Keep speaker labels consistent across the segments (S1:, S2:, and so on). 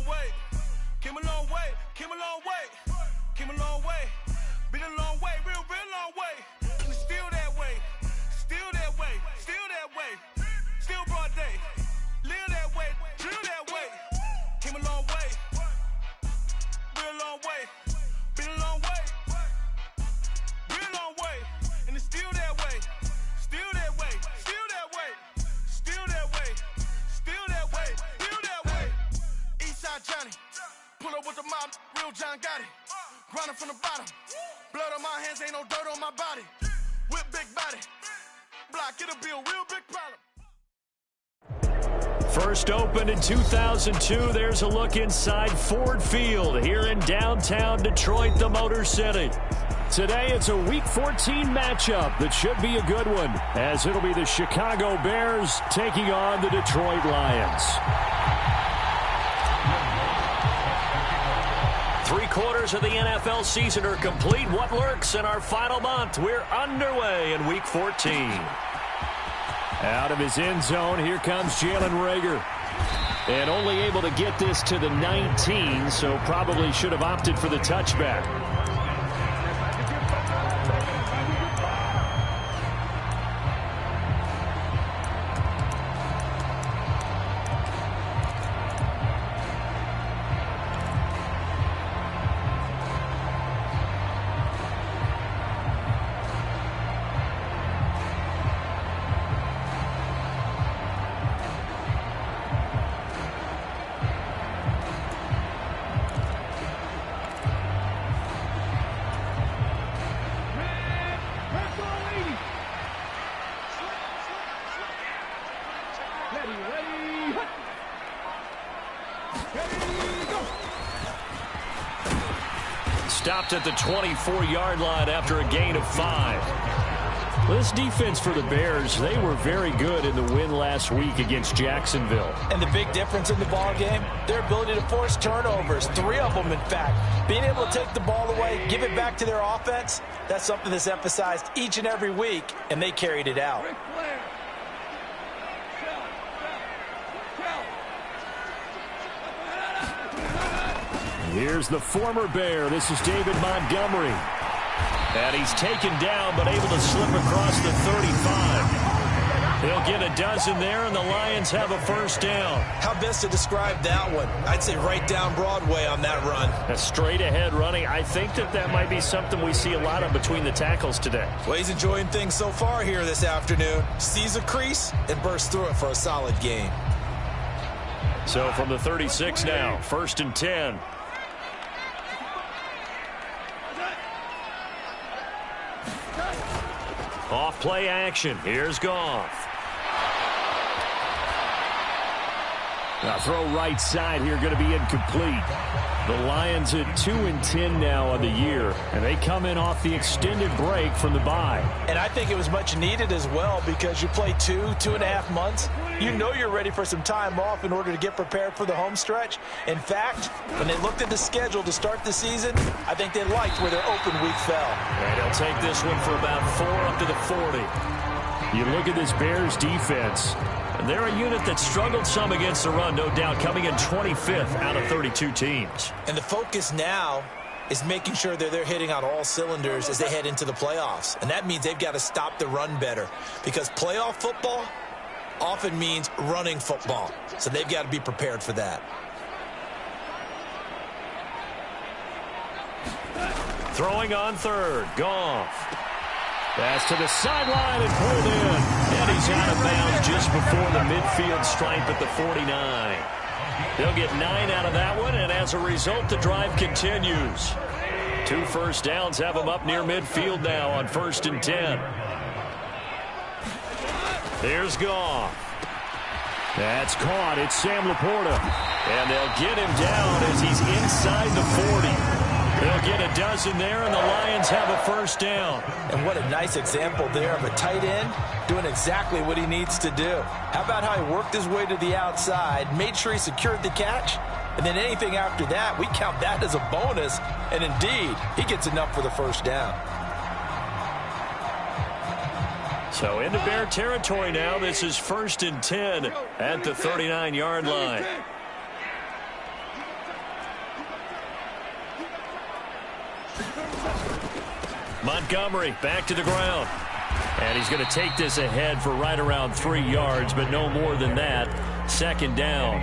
S1: long way. Came a long way. Came a long way. Came a long way. Been a long way. Real long way. And it's still that way. Still that way. Still that way. Still broad day. Live that way. Drill that way. Came a long way. Real long way. Been a long way. Real long way. And it's still that way. Still that way. Still that way. Still that way. Still that way. Still that way. Eastside Johnny. Pull up with the mob. Real John got it. Grinding from the bottom. Blood on my hands. Ain't no dirt on my body. Whip big body. Block. It'll be a real big problem.
S2: First opened in 2002. There's a look inside Ford Field here in downtown Detroit, the Motor City. Today it's a Week 14 matchup that should be a good one, as it'll be the Chicago Bears taking on the Detroit Lions. 3/4 of the NFL season are complete. What lurks in our final month? We're underway in Week 14. Out of his end zone, here comes Jalen Reagor. And only able to get this to the 19, so probably should have opted for the touchback. Stopped at the 24-yard line after a gain of 5. This defense for the Bears, they were very good in the win last week against Jacksonville.
S3: And the big difference in the ball game, their ability to force turnovers, 3 of them in fact. Being able to take the ball away, give it back to their offense, that's something that's emphasized each and every week, and they carried it out.
S2: Here's the former Bear. This is David Montgomery. And he's taken down, but able to slip across the 35. They'll get a dozen there, and the Lions have a first down.
S3: How best to describe that one? I'd say right down Broadway on that run.
S2: A straight-ahead running. I think that might be something we see a lot of between the tackles today.
S3: Well, he's enjoying things so far here this afternoon. Sees a crease and bursts through it for a solid gain.
S2: So from the 36 now, 1st and 10. Off play action. Here's Goff. Now throw right side here, going to be incomplete. The Lions at 2-10 now on the year, and they come in off the extended break from the bye.
S3: And I think it was much needed as well, because you play 2.5 months. You know you're ready for some time off in order to get prepared for the home stretch. In fact, when they looked at the schedule to start the season, I think they liked where their open week fell.
S2: And they'll take this one for about 4 up to the 40. You look at this Bears defense, and they're a unit that struggled some against the run, no doubt, coming in 25th out of 32 teams.
S3: And the focus now is making sure that they're hitting on all cylinders as they head into the playoffs. And that means they've got to stop the run better, because playoff football often means running football. So they've got to be prepared for that.
S2: Throwing on 3rd, Goff. Pass to the sideline and pulled in. And he's out of bounds just before the midfield stripe at the 49. They'll get 9 out of that one, and as a result, the drive continues. 2 first downs have them up near midfield now on 1st and 10. Here's Goff. That's caught. It's Sam Laporta. And they'll get him down as he's inside the 40. They'll get a dozen there, and the Lions have a first down.
S3: And what a nice example there of a tight end doing exactly what he needs to do. How about how he worked his way to the outside, made sure he secured the catch, and then anything after that, we count that as a bonus. And indeed, he gets enough for the first down.
S2: So into Bear territory now. This is 1st and 10 at the 39-yard line. Montgomery back to the ground. And he's going to take this ahead for right around 3 yards, but no more than that. Second down.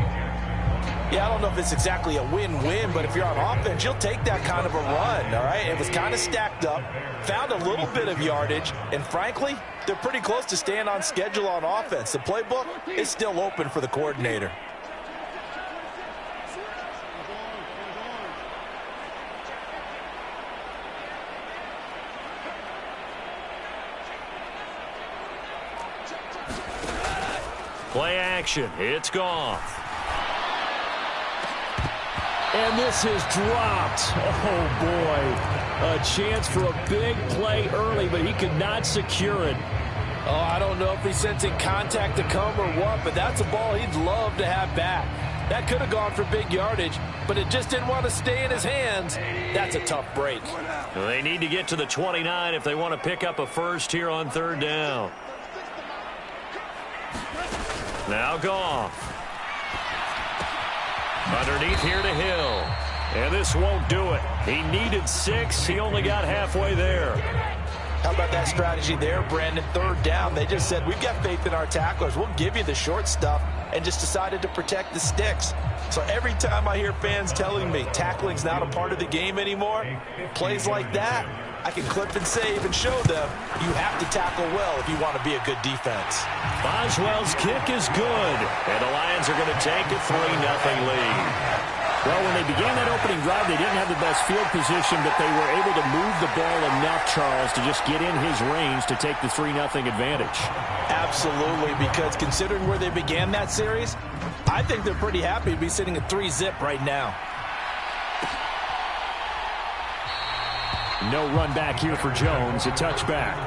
S3: Yeah, I don't know if it's exactly a win-win, but if you're on offense, you'll take that kind of a run, all right? It was kind of stacked up, found a little bit of yardage, and frankly, they're pretty close to staying on schedule on offense. The playbook is still open for the coordinator.
S2: Play action. It's gone. And this is dropped. Oh, boy. A chance for a big play early, but he could not secure it.
S3: Oh, I don't know if he's sensing contact to come or what, but that's a ball he'd love to have back. That could have gone for big yardage, but it just didn't want to stay in his hands. That's a tough break.
S2: Well, they need to get to the 29 if they want to pick up a first here on third down. Now Goff. Underneath here to Hill. And this won't do it. He needed 6. He only got halfway there.
S3: How about that strategy there, Brandon? Third down. They just said, we've got faith in our tacklers. We'll give you the short stuff, and just decided to protect the sticks. So every time I hear fans telling me tackling's not a part of the game anymore, plays like that, I can clip and save and show them you have to tackle well if you want to be a good defense.
S2: Boswell's kick is good, and the Lions are going to take a 3-0 lead.
S4: Well, when they began that opening drive, they didn't have the best field position, but they were able to move the ball enough, Charles, to just get in his range to take the 3-0 advantage.
S3: Absolutely, because considering where they began that series, I think they're pretty happy to be sitting at 3-zip right now.
S4: No run back here for Jones, a touchback.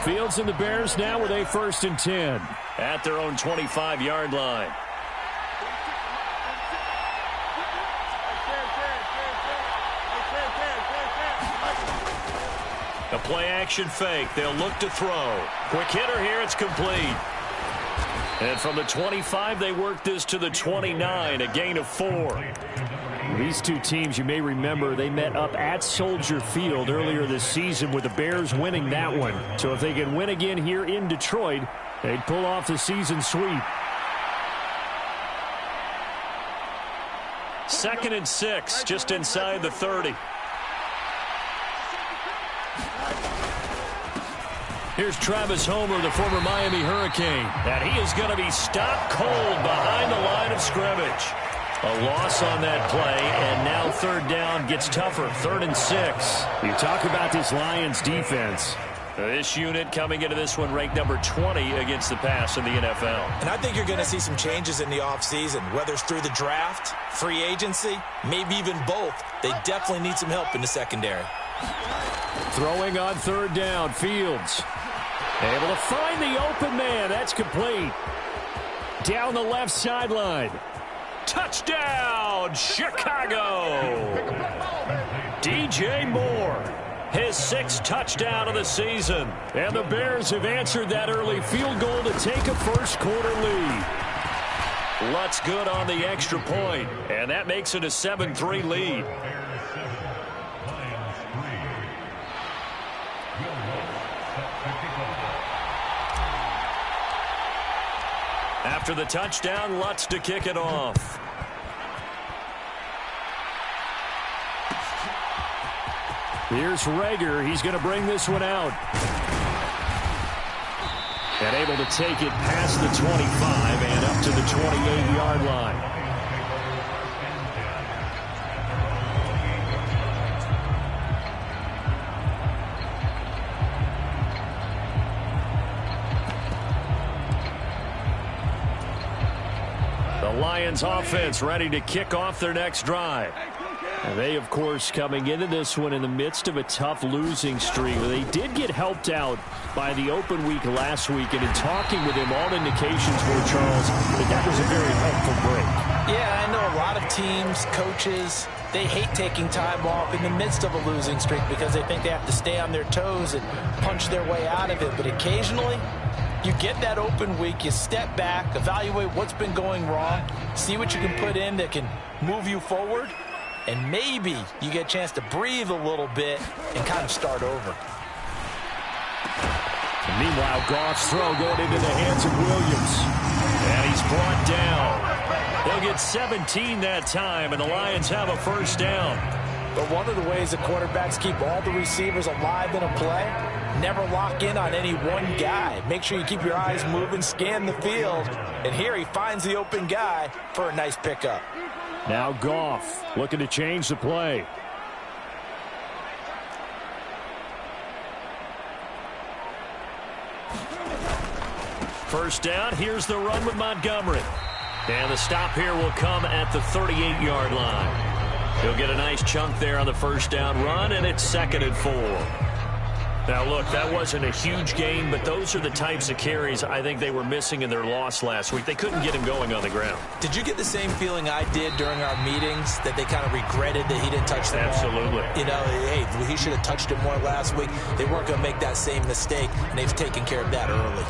S4: Fields and the Bears now with a 1st and 10
S2: at their own 25-yard line. A play-action fake. They'll look to throw. Quick hitter here. It's complete. And from the 25, they work this to the 29, a gain of 4.
S4: These two teams, you may remember, they met up at Soldier Field earlier this season with the Bears winning that one. So if they can win again here in Detroit, they'd pull off the season sweep.
S2: 2nd and 6, just inside the 30. Here's Travis Homer, the former Miami Hurricane. And he is going to be stopped cold behind the line of scrimmage. A loss on that play, and now third down gets tougher. 3rd and 6.
S4: You talk about this Lions defense.
S2: This unit coming into this one ranked number 20 against the pass in the NFL.
S3: And I think you're going to see some changes in the offseason, whether it's through the draft, free agency, maybe even both. They definitely need some help in the secondary.
S4: Throwing on third down, Fields. Able to find the open man. That's complete. Down the left sideline.
S2: Touchdown, Chicago! DJ Moore, his 6th touchdown of the season.
S4: And the Bears have answered that early field goal to take a first-quarter lead.
S2: Lutz good on the extra point, and that makes it a 7-3 lead. After the touchdown, Lutz to kick it off.
S4: Here's Rager. He's going to bring this one out. And able to take it past the 25 and up to the 28-yard line. The Lions offense ready to kick off their next drive. And they, of course, coming into this one in the midst of a tough losing streak. They did get helped out by the open week last week, and in talking with him, all indications were, Charles, that was a very helpful break.
S3: Yeah, I know a lot of teams, coaches, they hate taking time off in the midst of a losing streak because they think they have to stay on their toes and punch their way out of it. But occasionally, you get that open week, you step back, evaluate what's been going wrong, see what you can put in that can move you forward, and maybe you get a chance to breathe a little bit and kind of start over.
S4: And meanwhile, Goff's throw going into the hands of Williams. And he's brought down. He'll get 17 that time, and the Lions have a first down.
S3: But one of the ways the quarterbacks keep all the receivers alive in a play, never lock in on any one guy. Make sure you keep your eyes moving, scan the field. And here he finds the open guy for a nice pickup.
S4: Now Goff looking to change the play. First down, here's the run with Montgomery. And the stop here will come at the 38-yard line. He'll get a nice chunk there on the first down run, and it's 2nd and 4. Now, look, that wasn't a huge gain, but those are the types of carries I think they were missing in their loss last week. They couldn't get him going on the ground.
S3: Did you get the same feeling I did during our meetings, that they kind of regretted that he didn't touch the ball?
S4: Absolutely.
S3: You know, hey, he should have touched it more last week. They weren't going to make that same mistake, and they've taken care of that early.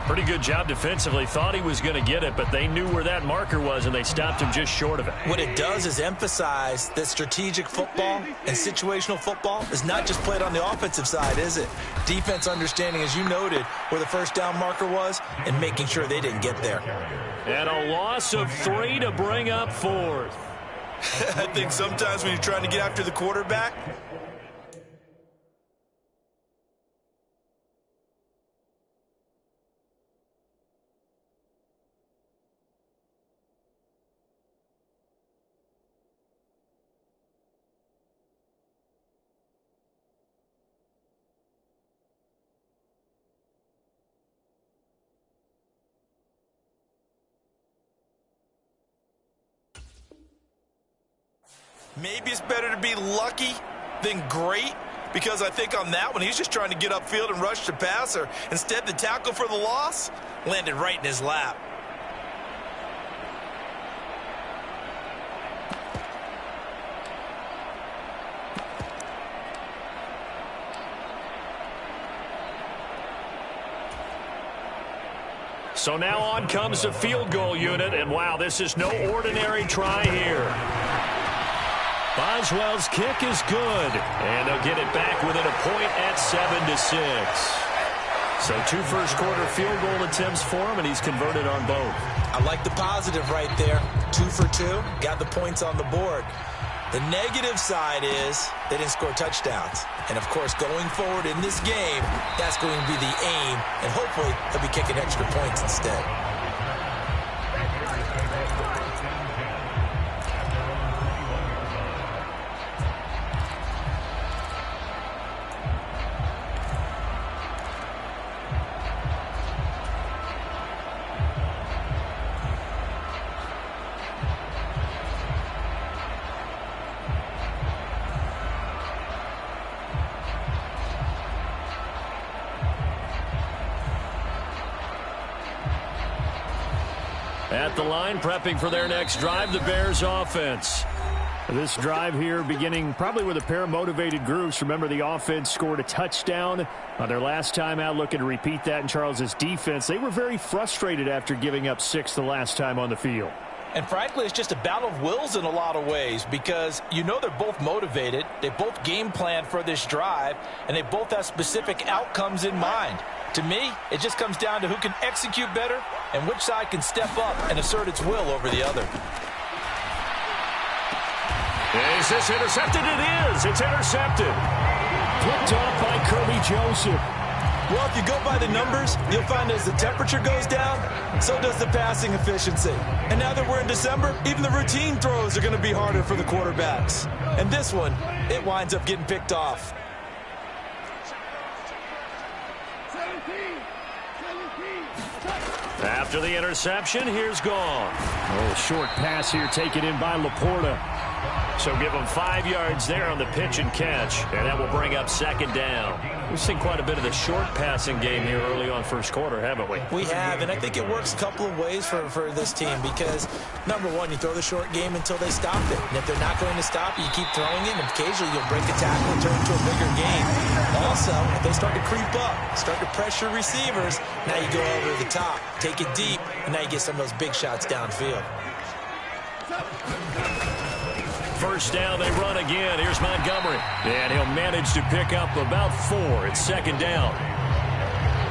S4: Pretty good job defensively. Thought he was going to get it, but they knew where that marker was, and they stopped him just short of it.
S3: What it does is emphasize that strategic football and situational football is not just played on the offensive side, is it? Defense understanding, as you noted, where the first down marker was and making sure they didn't get there.
S4: And a loss of 3 to bring up 4th.
S5: I think sometimes when you're trying to get after the quarterback, maybe it's better to be lucky than great, because I think on that one, he's just trying to get upfield and rush the passer. Instead, the tackle for the loss landed right in his lap.
S4: So now on comes the field goal unit, and wow, this is no ordinary try here. Boswell's kick is good, and they'll get it back within a point at 7-6. So 2 first-quarter field goal attempts for him, and he's converted on both.
S3: I like the positive right there. 2 for 2, got the points on the board. The negative side is they didn't score touchdowns. And, of course, going forward in this game, that's going to be the aim, and hopefully they'll be kicking extra points instead.
S4: At the line, prepping for their next drive, the Bears offense. This drive here beginning probably with a pair of motivated groups. Remember, the offense scored a touchdown on their last time out, looking to repeat that in Charles's defense. They were very frustrated after giving up 6 the last time on the field.
S3: And frankly, it's just a battle of wills in a lot of ways, because you know they're both motivated, they both game plan for this drive, and they both have specific outcomes in mind. To me, it just comes down to who can execute better and which side can step up and assert its will over the other.
S4: Is this intercepted? It is. It's intercepted. Picked off by Kirby Joseph.
S5: Well, if you go by the numbers, you'll find as the temperature goes down, so does the passing efficiency. And now that we're in December, even the routine throws are going to be harder for the quarterbacks. And this one, it winds up getting picked off.
S4: After the interception, here's Goff. Oh, short pass here taken in by Laporta.
S2: So give them 5 yards there on the pitch and catch, and that will bring up second down. We've seen quite a bit of the short passing game here early on first quarter, haven't we?
S3: We have, and I think it works a couple of ways for this team because, number one, you throw the short game until they stop it. And if they're not going to stop it, you keep throwing it, and occasionally you'll break a tackle and turn it into a bigger game. Also, if they start to creep up, start to pressure receivers, now you go over the top, take it deep, and now you get some of those big shots downfield.
S2: First down, they run again. Here's Montgomery. And he'll manage to pick up about 4. It's second down.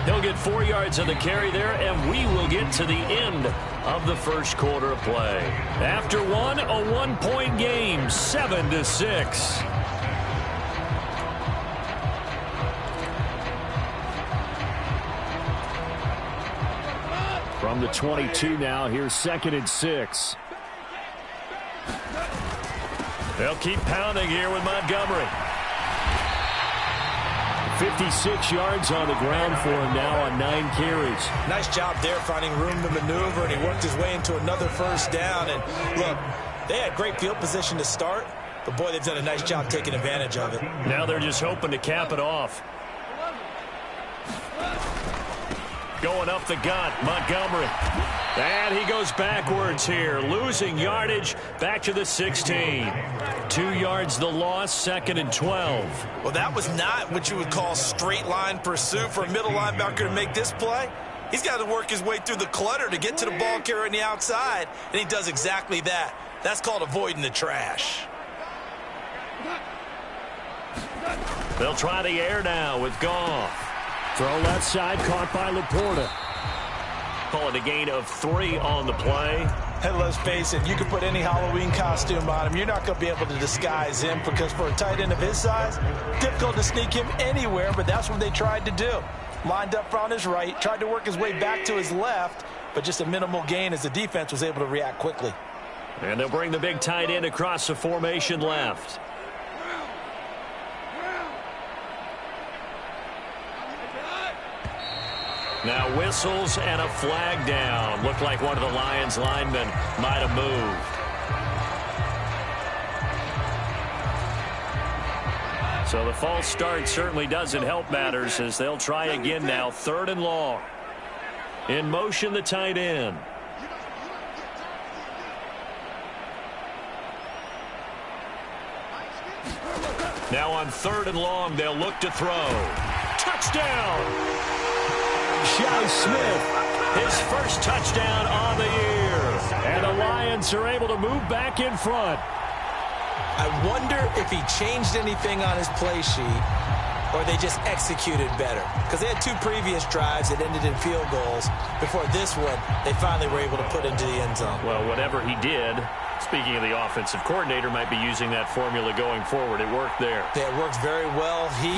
S2: He'll get 4 yards on the carry there, and we will get to the end of the first quarter of play. After one, a 1-point game, 7-6.
S4: From the 22 now, here's 2nd and 6.
S2: They'll keep pounding here with Montgomery.
S4: 56 yards on the ground for him now on 9 carries.
S3: Nice job there finding room to maneuver, and he worked his way into another first down. And look, they had great field position to start, but boy, they've done a nice job taking advantage of it.
S2: Now they're just hoping to cap it off. Going up the gut, Montgomery. And he goes backwards here, losing yardage back to the 16. 2 yards the loss, 2nd and 12.
S3: Well, that was not what you would call straight line pursuit for a middle linebacker to make this play. He's got to work his way through the clutter to get to the ball carrier on the outside, and he does exactly that. That's called avoiding the trash.
S2: They'll try the air now with Goff.
S4: Throw left side, caught by Laporta.
S2: Call it a gain of 3 on the play.
S5: Hey, let's face it, you can put any Halloween costume on him. You're not going to be able to disguise him because for a tight end of his size, difficult to sneak him anywhere, but that's what they tried to do. Lined up on his right, tried to work his way back to his left, but just a minimal gain as the defense was able to react quickly.
S2: And they'll bring the big tight end across the formation left. Now whistles and a flag down. Looked like one of the Lions linemen might have moved. So the false start certainly doesn't help matters as they'll try again now. 3rd and long. In motion, the tight end. Now on 3rd and long, they'll look to throw. Touchdown!
S4: Shi Smith,
S2: his first touchdown on the year.
S4: And the Lions are able to move back in front.
S3: I wonder if he changed anything on his play sheet or they just executed better. Because they had 2 previous drives that ended in field goals. Before this one, they finally were able to put into the end zone.
S2: Well, whatever he did, speaking of the offensive coordinator, might be using that formula going forward. It worked there.
S3: Yeah, it works very well. He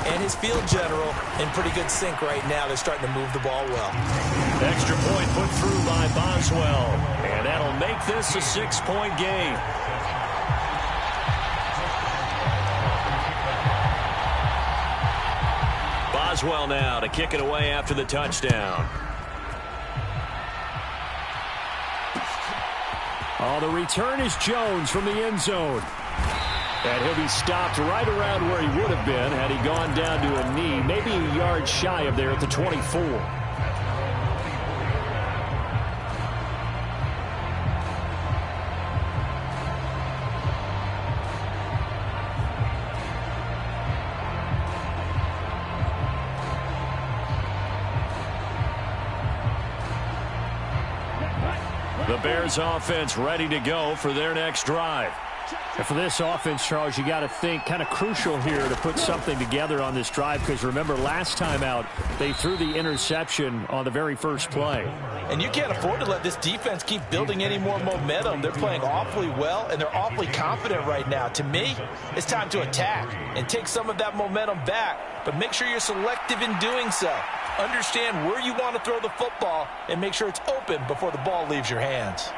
S3: and his field general in pretty good sync right now. They're starting to move the ball well.
S2: Extra point put through by Boswell. And that'll make this a 6-point game. Boswell now to kick it away after the touchdown.
S4: Oh, the return is Jones from the end zone. And he'll be stopped right around where he would have been had he gone down to a knee, maybe a yard shy of there at the 24.
S2: The Bears offense ready to go for their next drive.
S4: And for this offense, Charles, you got to think kind of crucial here to put something together on this drive because remember last time out they threw the interception on the very first play.
S5: And you can't afford to let this defense keep building any more momentum. They're playing awfully well, and they're awfully confident right now. To me, it's time to attack and take some of that momentum back, but make sure you're selective in doing so. Understand where you want to throw the football and make sure it's open before the ball leaves your hands.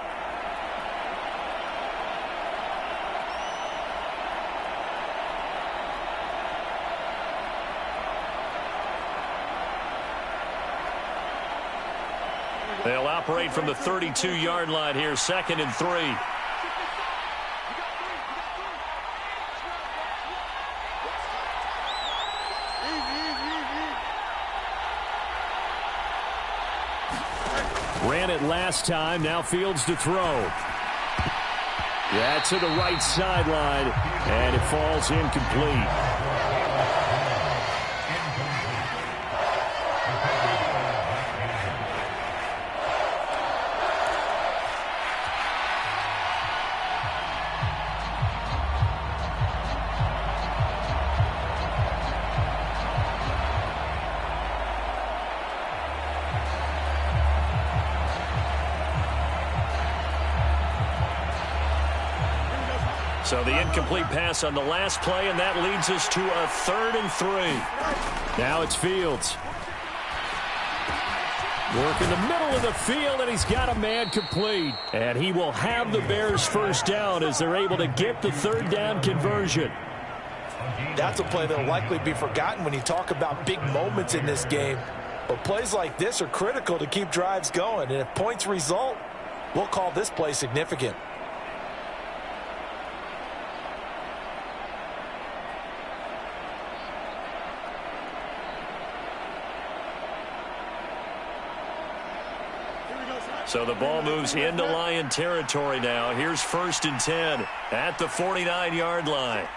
S2: They'll operate from the 32-yard line here, 2nd and 3.
S4: Ran it last time. Now Fields to throw. Yeah, to the right sideline, and it falls incomplete. So the incomplete pass on the last play, and that leads us to a 3rd and 3. Now it's Fields. Work in the middle of the field, and he's got a man complete. And he will have the Bears first down as they're able to get the 3rd down conversion.
S3: That's a play that will likely be forgotten when you talk about big moments in this game. But plays like this are critical to keep drives going. And if points result, we'll call this play significant.
S2: So the ball moves into Lion territory now. Here's 1st and 10 at the 49-yard line.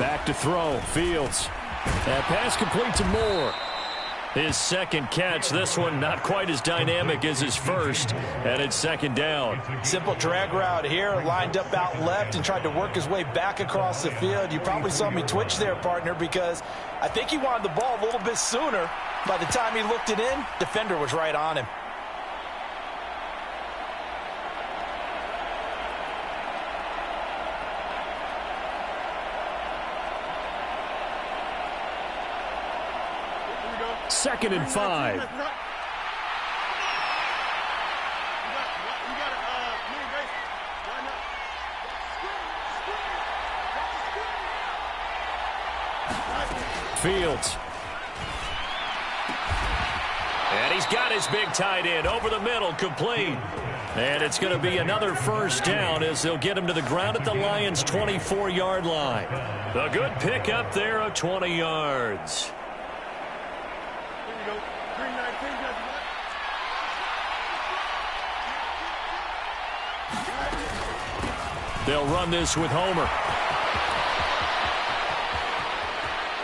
S4: Back to throw. Fields. That pass complete to Moore. His 2nd catch. This one not quite as dynamic as his first. And it's 2nd down.
S3: Simple drag route here. Lined up out left and tried to work his way back across the field. You probably saw me twitch there, partner, because I think he wanted the ball a little bit sooner. By the time he looked it in, defender was right on him.
S4: Second and 5. Fields.
S2: And he's got his big tight end over the middle, complete. And it's going to be another first down as they'll get him to the ground at the Lions' 24-yard line. A good pickup there of 20 yards.
S4: They'll run this with Homer.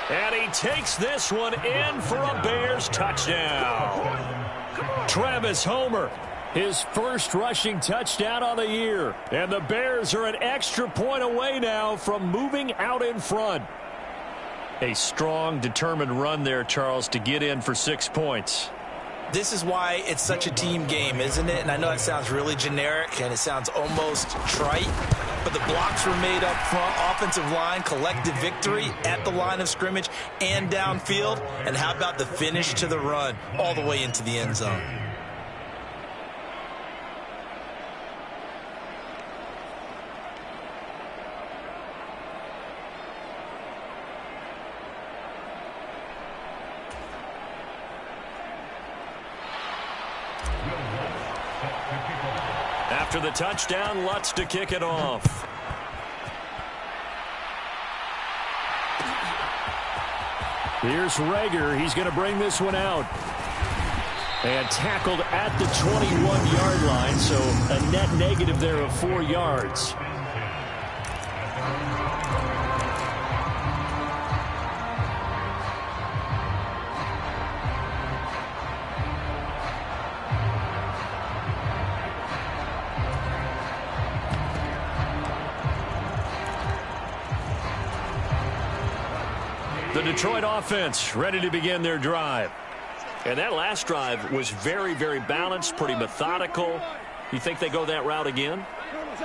S2: And he takes this one in for a Bears touchdown.
S4: Travis Homer, his first rushing touchdown on the year. And the Bears are an extra point away now from moving out in front.
S2: A strong, determined run there, Charles, to get in for 6 points.
S3: This is why it's such a team game, isn't it? And I know it sounds really generic and it sounds almost trite, but the blocks were made up front, offensive line, collective victory at the line of scrimmage and downfield. And how about the finish to the run all the way into the end zone?
S2: After the touchdown, Lutz to kick it off.
S4: Here's Rager. He's going to bring this one out. And tackled at the 21-yard line, so a net negative there of 4 yards.
S2: The Detroit offense ready to begin their drive. And that last drive was very, very balanced, pretty methodical. You think they go that route again?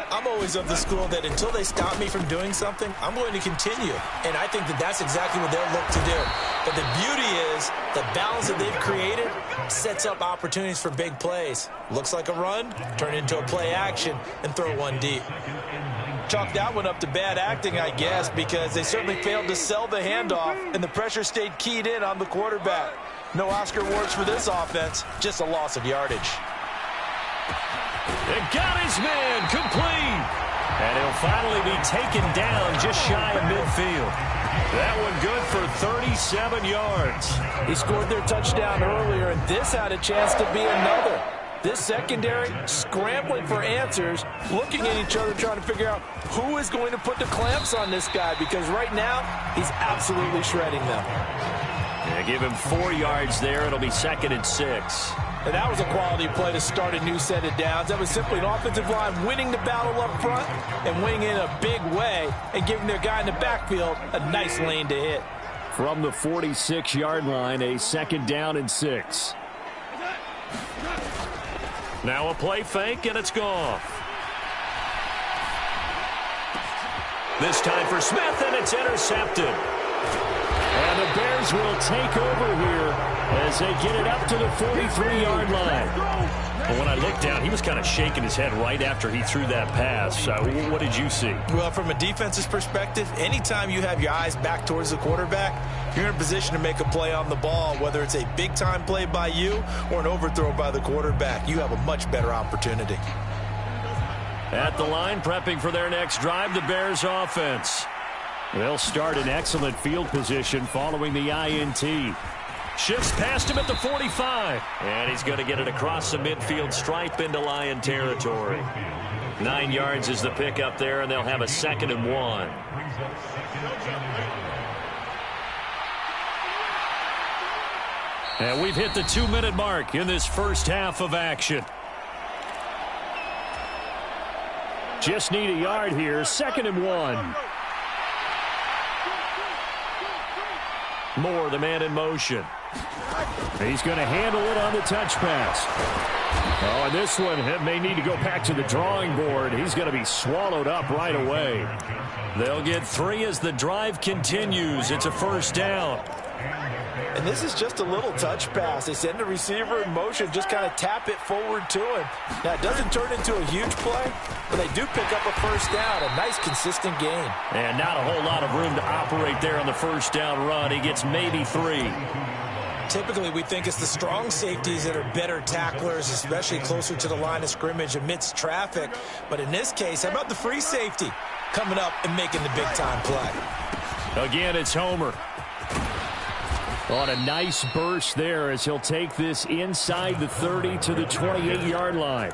S3: I'm always of the school that until they stop me from doing something, I'm going to continue. And I think that that's exactly what they'll look to do. But the beauty is the balance that they've created sets up opportunities for big plays. Looks like a run, turn into a play action, and throw one deep. Chalk that one up to bad acting, I guess, because they certainly failed to sell the handoff, and the pressure stayed keyed in on the quarterback. No Oscar awards for this offense, just a loss of yardage.
S2: They got his man complete. And he'll finally be taken down just shy of midfield. That one good for 37 yards.
S3: He scored their touchdown earlier, and this had a chance to be another. This secondary scrambling for answers, looking at each other, trying to figure out who is going to put the clamps on this guy, because right now he's absolutely shredding them.
S2: Yeah, give him 4 yards there. It'll be 2nd and 6.
S3: And that was a quality play to start a new set of downs. That was simply an offensive line winning the battle up front and winning in a big way and giving their guy in the backfield a nice lane to hit.
S4: From the 46-yard line, a 2nd down and 6.
S2: Now a play fake, and it's gone. This time for Smith, and it's intercepted.
S4: And the Bears will take over here as they get it up to the 43-yard line.
S2: Well, when I looked down, he was kind of shaking his head right after he threw that pass. What did you see?
S3: Well, from a defense's perspective, anytime you have your eyes back towards the quarterback, you're in a position to make a play on the ball, whether it's a big-time play by you or an overthrow by the quarterback. You have a much better opportunity.
S2: At the line, prepping for their next drive, the Bears offense.
S4: They'll start in excellent field position following the INT.
S2: Shifts past him at the 45. And he's going to get it across the midfield stripe into Lion territory. 9 yards is the pickup there, and they'll have a 2nd and 1.
S4: And we've hit the 2-minute mark in this first half of action. Just need a yard here. 2nd and 1.
S2: Moore, the man in motion.
S4: He's going to handle it on the touch pass. Oh, and this one may need to go back to the drawing board. He's going to be swallowed up right away.
S2: They'll get 3 as the drive continues. It's a 1st down.
S3: And this is just a little touch pass. They send the receiver in motion, just kind of tap it forward to him. Now, it doesn't turn into a huge play, but they do pick up a 1st down, a nice, consistent gain.
S2: And not a whole lot of room to operate there on the 1st down run. He gets maybe 3.
S3: Typically, we think it's the strong safeties that are better tacklers, especially closer to the line of scrimmage amidst traffic. But in this case, how about the free safety coming up and making the big-time play?
S4: Again, it's Homer. On a nice burst there as he'll take this inside the 30 to the 28-yard line.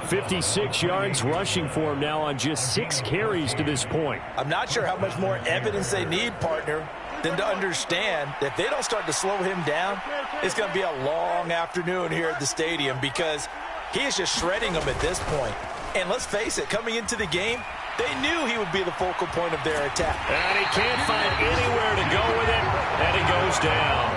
S4: 56 yards rushing for him now on just 6 carries to this point.
S3: I'm not sure how much more evidence they need, partner, than to understand that if they don't start to slow him down, it's going to be a long afternoon here at the stadium because he is just shredding them at this point. And let's face it, coming into the game, they knew he would be the focal point of their attack.
S2: And he can't find anywhere to go with it, and it goes down.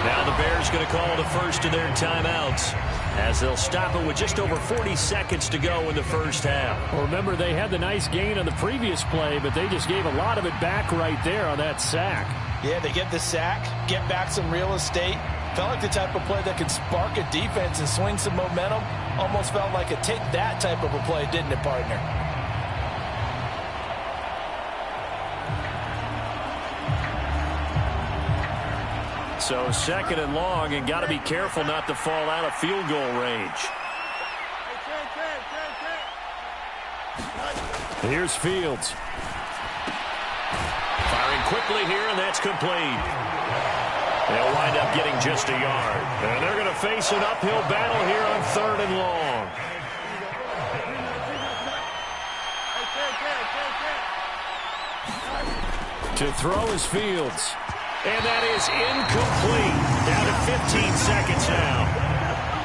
S2: Now the Bears going to call the first of their timeouts as they'll stop it with just over 40 seconds to go in the first half.
S4: Well, remember, they had the nice gain on the previous play, but they just gave a lot of it back right there on that sack.
S3: Yeah, they get the sack, get back some real estate. Felt like the type of play that could spark a defense and swing some momentum. Almost felt like a take-that type of a play, didn't it, partner?
S2: So 2nd and long, and got to be careful not to fall out of field goal range.
S4: Here's Fields.
S2: Firing quickly here, and that's complete. They'll wind up getting just a yard. And they're going to face an uphill battle here on 3rd and long.
S4: To throw is Fields.
S2: And that is incomplete. Down to 15 seconds now.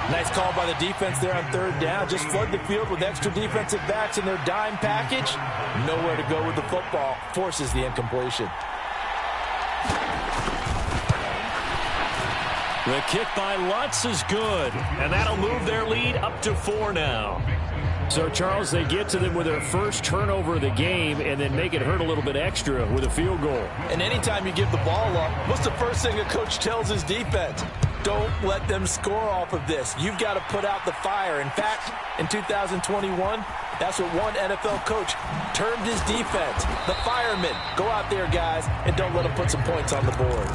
S3: Nice call by the defense there on 3rd down. Just flood the field with extra defensive backs in their dime package. Nowhere to go with the football. Forces the incompletion.
S2: The kick by Lutz is good. And that'll move their lead up to 4 now.
S4: So, Charles, they get to them with their first turnover of the game and then make it hurt a little bit extra with a field goal.
S3: And anytime you give the ball up, what's the first thing a coach tells his defense? Don't let them score off of this. You've got to put out the fire. In fact, in 2021, that's what one NFL coach termed his defense. The firemen. Go out there, guys, and don't let them put some points on the board.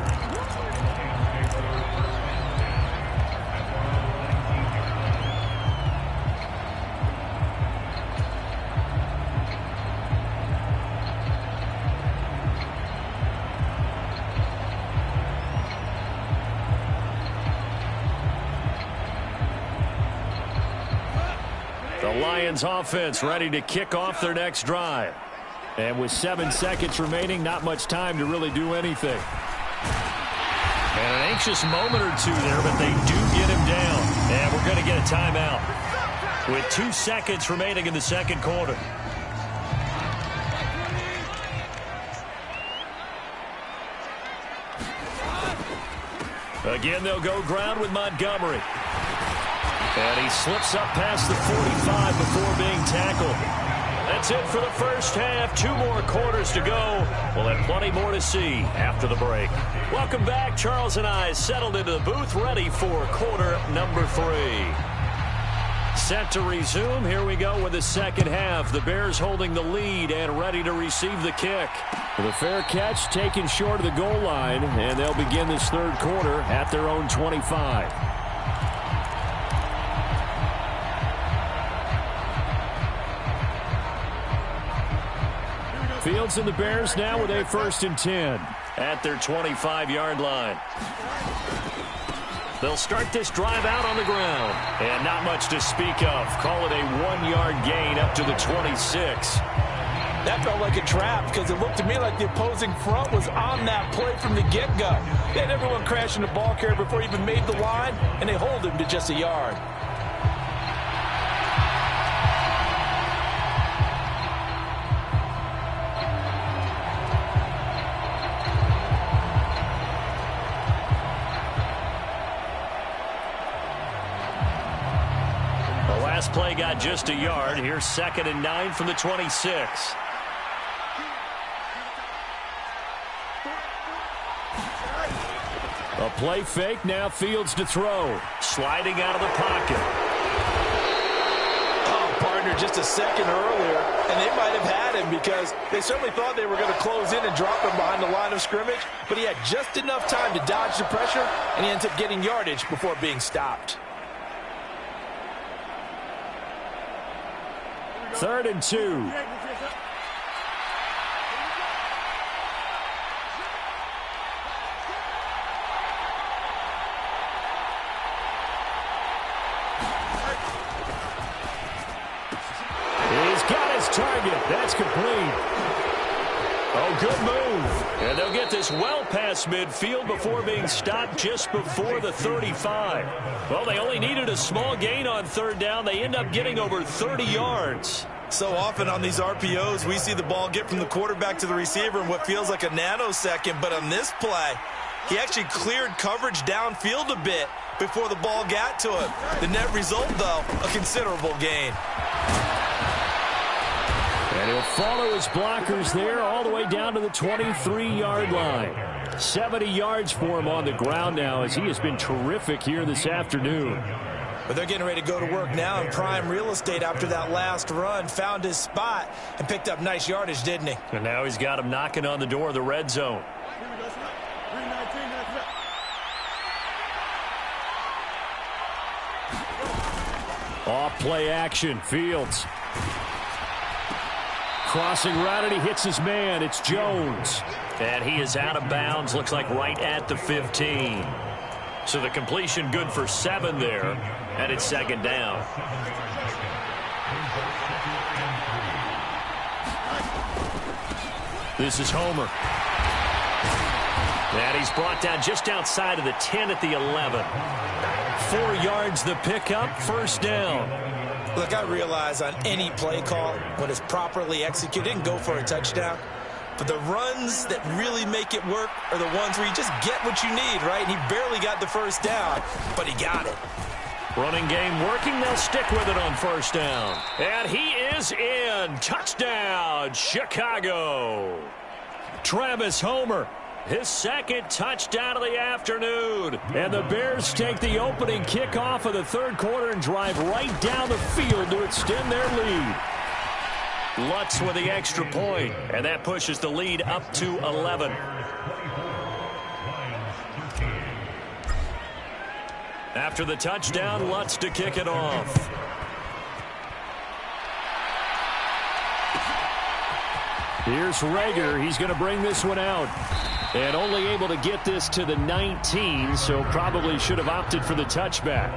S2: Lions offense ready to kick off their next drive.
S4: And with 7 seconds remaining, not much time to really do anything.
S2: And an anxious moment or two there, but they do get him down. And we're going to get a timeout with 2 seconds remaining in the second quarter. Again, they'll go ground with Montgomery. And he slips up past the 45 before being tackled. That's it for the first half. 2 more quarters to go. We'll have plenty more to see after the break. Welcome back. Charles and I settled into the booth, ready for quarter number 3. Set to resume. Here we go with the second half. The Bears holding the lead and ready to receive the kick.
S4: The fair catch taken short of the goal line, and they'll begin this third quarter at their own 25. Fields and the Bears now with a 1st and 10.
S2: At their 25-yard line. They'll start this drive out on the ground. And not much to speak of. Call it a 1-yard gain up to the 26.
S3: That felt like a trap because it looked to me like the opposing front was on that play from the get-go. They had everyone crashing the ball carrier before he even made the line, and they hold him to just a yard.
S2: Play got just a yard. Here's 2nd and 9 from the 26.
S4: A play fake. Now Fields to throw.
S2: Sliding out of the pocket.
S3: Oh, partner, just a second earlier, and they might have had him because they certainly thought they were going to close in and drop him behind the line of scrimmage, but he had just enough time to dodge the pressure, and he ends up getting yardage before being stopped.
S4: 3rd and 2. He's got his target. That's complete.
S2: Oh, good move. And they'll get this well past midfield before being stopped just before the 35. Well, they only needed a small gain on 3rd down. They end up getting over 30 yards.
S5: So often on these RPOs, we see the ball get from the quarterback to the receiver in what feels like a nanosecond. But on this play, he actually cleared coverage downfield a bit before the ball got to him. The net result, though, a considerable gain.
S4: And he'll follow his blockers there all the way down to the 23-yard line. 70 yards for him on the ground now as he has been terrific here this afternoon.
S3: But they're getting ready to go to work now in prime real estate after that last run. Found his spot and picked up nice yardage, didn't he?
S2: And now he's got him knocking on the door of the red zone.
S4: Off play action. Fields. Crossing route, and he hits his man. It's Jones.
S2: And he is out of bounds. Looks like right at the 15. So the completion good for 7 there. And it's 2nd down. This is Homer. And he's brought down just outside of the 10 at the 11. 4 yards the pickup, 1st down.
S3: Look, I realize on any play call, when it's properly executed, and go for a touchdown. But the runs that really make it work are the ones where you just get what you need, right? And he barely got the 1st down, but he got it.
S2: Running game working. They'll stick with it on 1st down. And he is in. Touchdown, Chicago. Travis Homer. His 2nd touchdown of the afternoon.
S4: And the Bears take the opening kickoff of the 3rd quarter and drive right down the field to extend their lead.
S2: Lutz with the extra point, and that pushes the lead up to 11. After the touchdown, Lutz to kick it off.
S4: Here's Rager. He's going to bring this one out. And only able to get this to the 19, so probably should have opted for the touchback.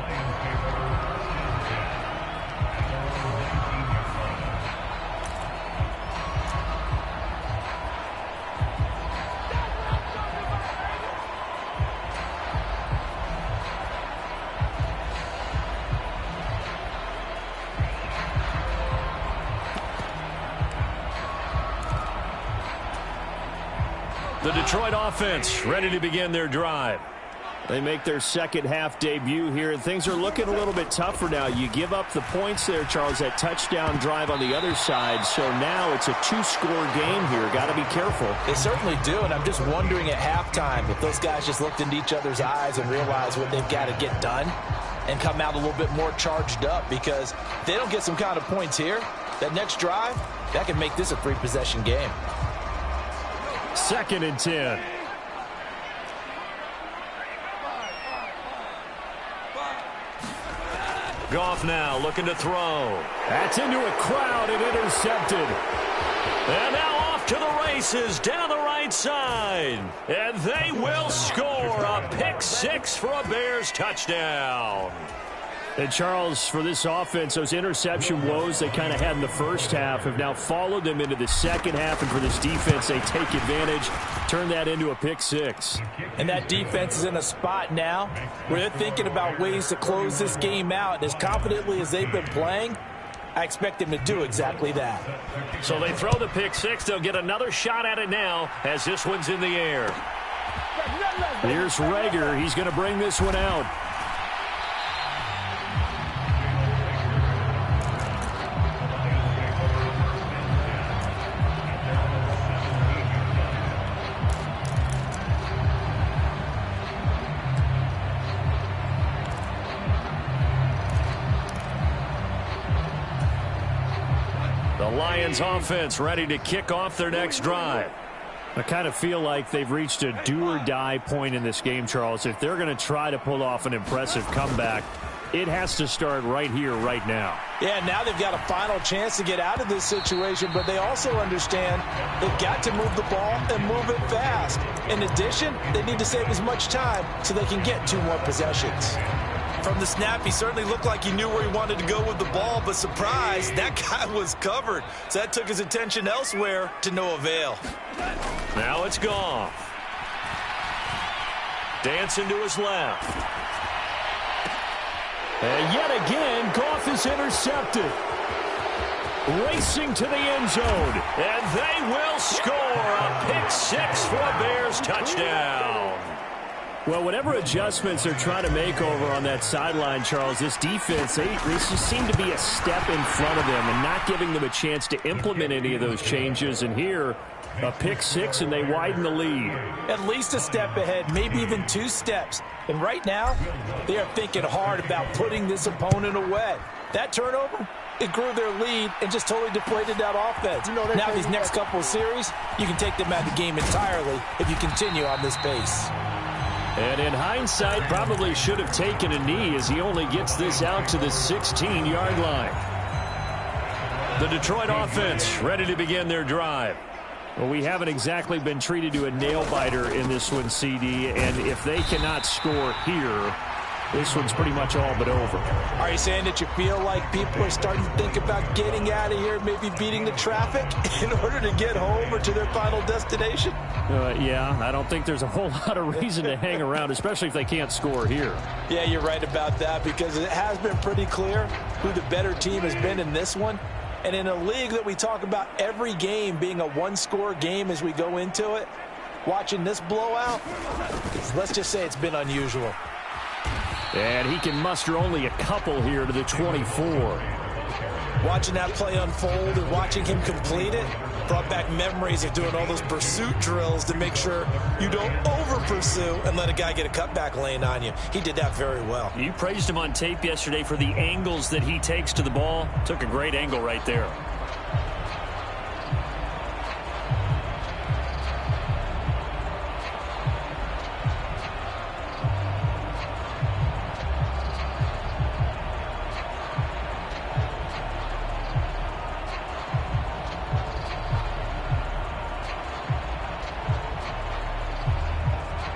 S2: The Detroit offense ready to begin their drive.
S4: They make their second half debut here, and things are looking a little bit tougher now. You give up the points there, Charles, that touchdown drive on the other side. So now it's a two-score game here. Got to be careful.
S3: They certainly do, and I'm just wondering at halftime if those guys just looked into each other's eyes and realized what they've got to get done and come out a little bit more charged up, because if they don't get some kind of points here, that next drive, that can make this a three-possession game.
S4: 2nd and 10.
S2: Goff now looking to throw.
S4: That's into a crowd and intercepted.
S2: And now off to the races down the right side. And they will score a pick six for a Bears touchdown.
S4: And, Charles, for this offense, those interception woes they kind of had in the first half have now followed them into the second half. And for this defense, they take advantage, turn that into a pick six.
S3: And that defense is in a spot now where they're thinking about ways to close this game out. And as confidently as they've been playing, I expect them to do exactly that.
S2: So they throw the pick six. They'll get another shot at it now as this one's in the air.
S4: Here's Rager. He's going to bring this one out.
S2: The Lions offense ready to kick off their next drive.
S4: I kind of feel like they've reached a do-or-die point in this game, Charles. If they're going to try to pull off an impressive comeback, it has to start right here, right now.
S3: Yeah, now they've got a final chance to get out of this situation, but they also understand they've got to move the ball and move it fast. In addition, they need to save as much time so they can get 2 more possessions. From the snap, he certainly looked like he knew where he wanted to go with the ball, but surprise, that guy was covered. So that took his attention elsewhere to no avail.
S2: Now it's Goff. Dancing to his left.
S4: And yet again, Goff is intercepted. Racing to the end zone.
S2: And they will score a pick six for a Bears touchdown.
S4: Well, whatever adjustments they're trying to make over on that sideline, Charles, this defense, they just seem to be a step in front of them and not giving them a chance to implement any of those changes. And here, a pick six, and they widen the lead.
S3: At least a step ahead, maybe even 2 steps. And right now, they are thinking hard about putting this opponent away. That turnover, it grew their lead and just totally deflated that offense. Now these next couple of series, you can take them out of the game entirely if you continue on this pace.
S4: And in hindsight, probably should have taken a knee as he only gets this out to the 16-yard line.
S2: The Detroit offense ready to begin their drive.
S4: Well, we haven't exactly been treated to a nail-biter in this one, CD, and if they cannot score here, this one's pretty much all but over.
S3: Are you saying that you feel like people are starting to think about getting out of here, maybe beating the traffic in order to get home or to their final destination?
S4: Yeah, I don't think there's a whole lot of reason to hang around, especially if they can't score here.
S3: Yeah, you're right about that, because it has been pretty clear who the better team has been in this one. And in a league that we talk about every game being a one-score game as we go into it, watching this blowout, let's just say it's been unusual.
S4: And he can muster only a couple here to the 24.
S3: Watching that play unfold and watching him complete it brought back memories of doing all those pursuit drills to make sure you don't over-pursue and let a guy get a cutback lane on you. He did that very well.
S2: You praised him on tape yesterday for the angles that he takes to the ball. Took a great angle right there.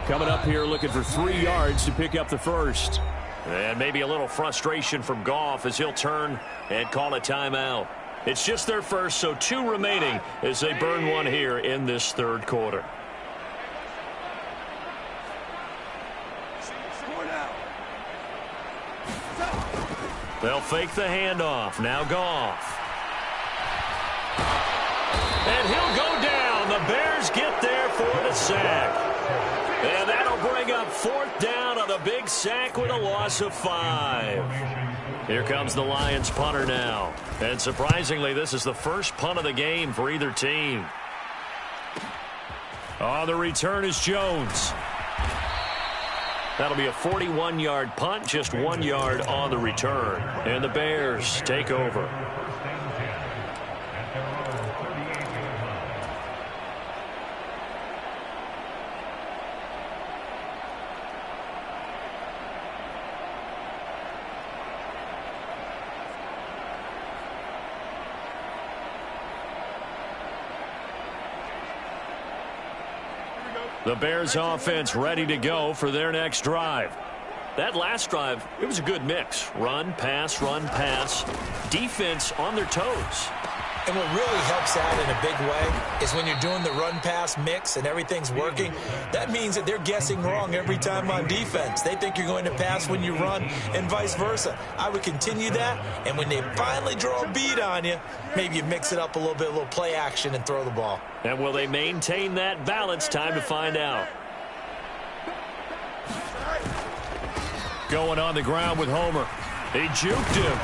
S4: Coming up here looking for 3 yards to pick up the first.
S2: And maybe a little frustration from Goff as he'll turn and call a timeout. It's just their first, so 2 remaining as they burn one here in this third quarter. They'll fake the handoff. Now Goff. And he'll go down. The Bears get there for the save. sack with a loss of 5. Here comes the Lions punter now. And surprisingly, this is the first punt of the game for either team. On the return is Jones. That'll be a 41-yard punt, just 1 yard on the return. And the Bears take over. The Bears offense ready to go for their next drive. That last drive, it was a good mix. Run, pass, defense on their toes.
S3: And what really helps out in a big way is when you're doing the run-pass mix and everything's working, that means that they're guessing wrong every time on defense. They think you're going to pass when you run and vice versa. I would continue that, and when they finally draw a bead on you, maybe you mix it up a little bit, a little play action, and throw the ball.
S2: And will they maintain that balance? Time to find out. Going on the ground with Homer. He juked him.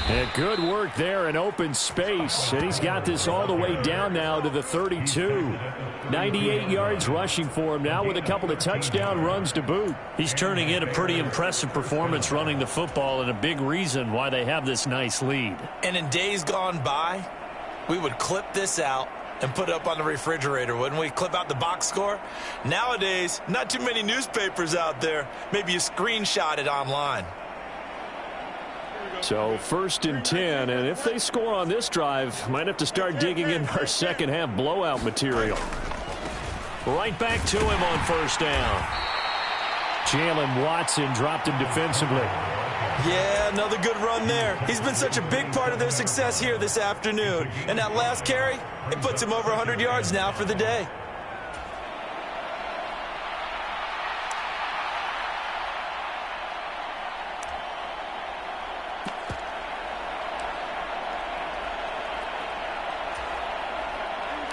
S2: And good work there in open space. And he's got this all the way down now to the 32. 98 yards rushing for him now with a couple of touchdown runs to boot. He's turning in a pretty impressive performance running the football, and a big reason why they have this nice lead.
S3: And in days gone by, we would clip this out and put it up on the refrigerator, wouldn't we? Clip out the box score. Nowadays, not too many newspapers out there. Maybe you screenshot it online.
S4: So 1st and 10, and if they score on this drive, might have to start digging in our second half blowout material.
S2: Right back to him on 1st down.
S4: Jalen Watson dropped him defensively.
S5: Yeah, another good run there. He's been such a big part of their success here this afternoon. And that last carry, it puts him over 100 yards now for the day.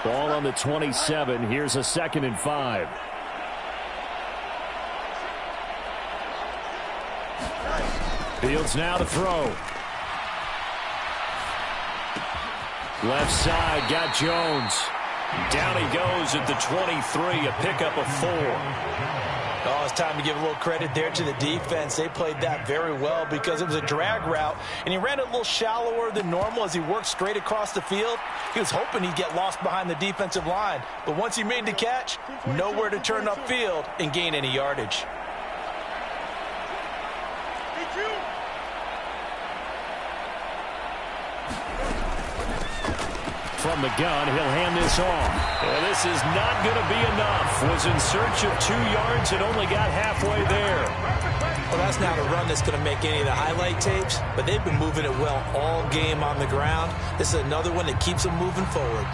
S4: Ball on the 27. Here's a 2nd and 5. Fields now to throw. Left side, got Jones.
S2: Down he goes at the 23, a pickup of 4.
S3: Oh, it's time to give a little credit there to the defense. They played that very well because it was a drag route, and he ran it a little shallower than normal as he worked straight across the field. He was hoping he'd get lost behind the defensive line, but once he made the catch, nowhere to turn upfield and gain any yardage.
S4: From the gun, he'll hand this off.
S2: And this is not going to be enough. Was in search of 2 yards and only got halfway there.
S3: Well, that's not a run that's going to make any of the highlight tapes, but they've been moving it well all game on the ground. This is another one that keeps them moving forward.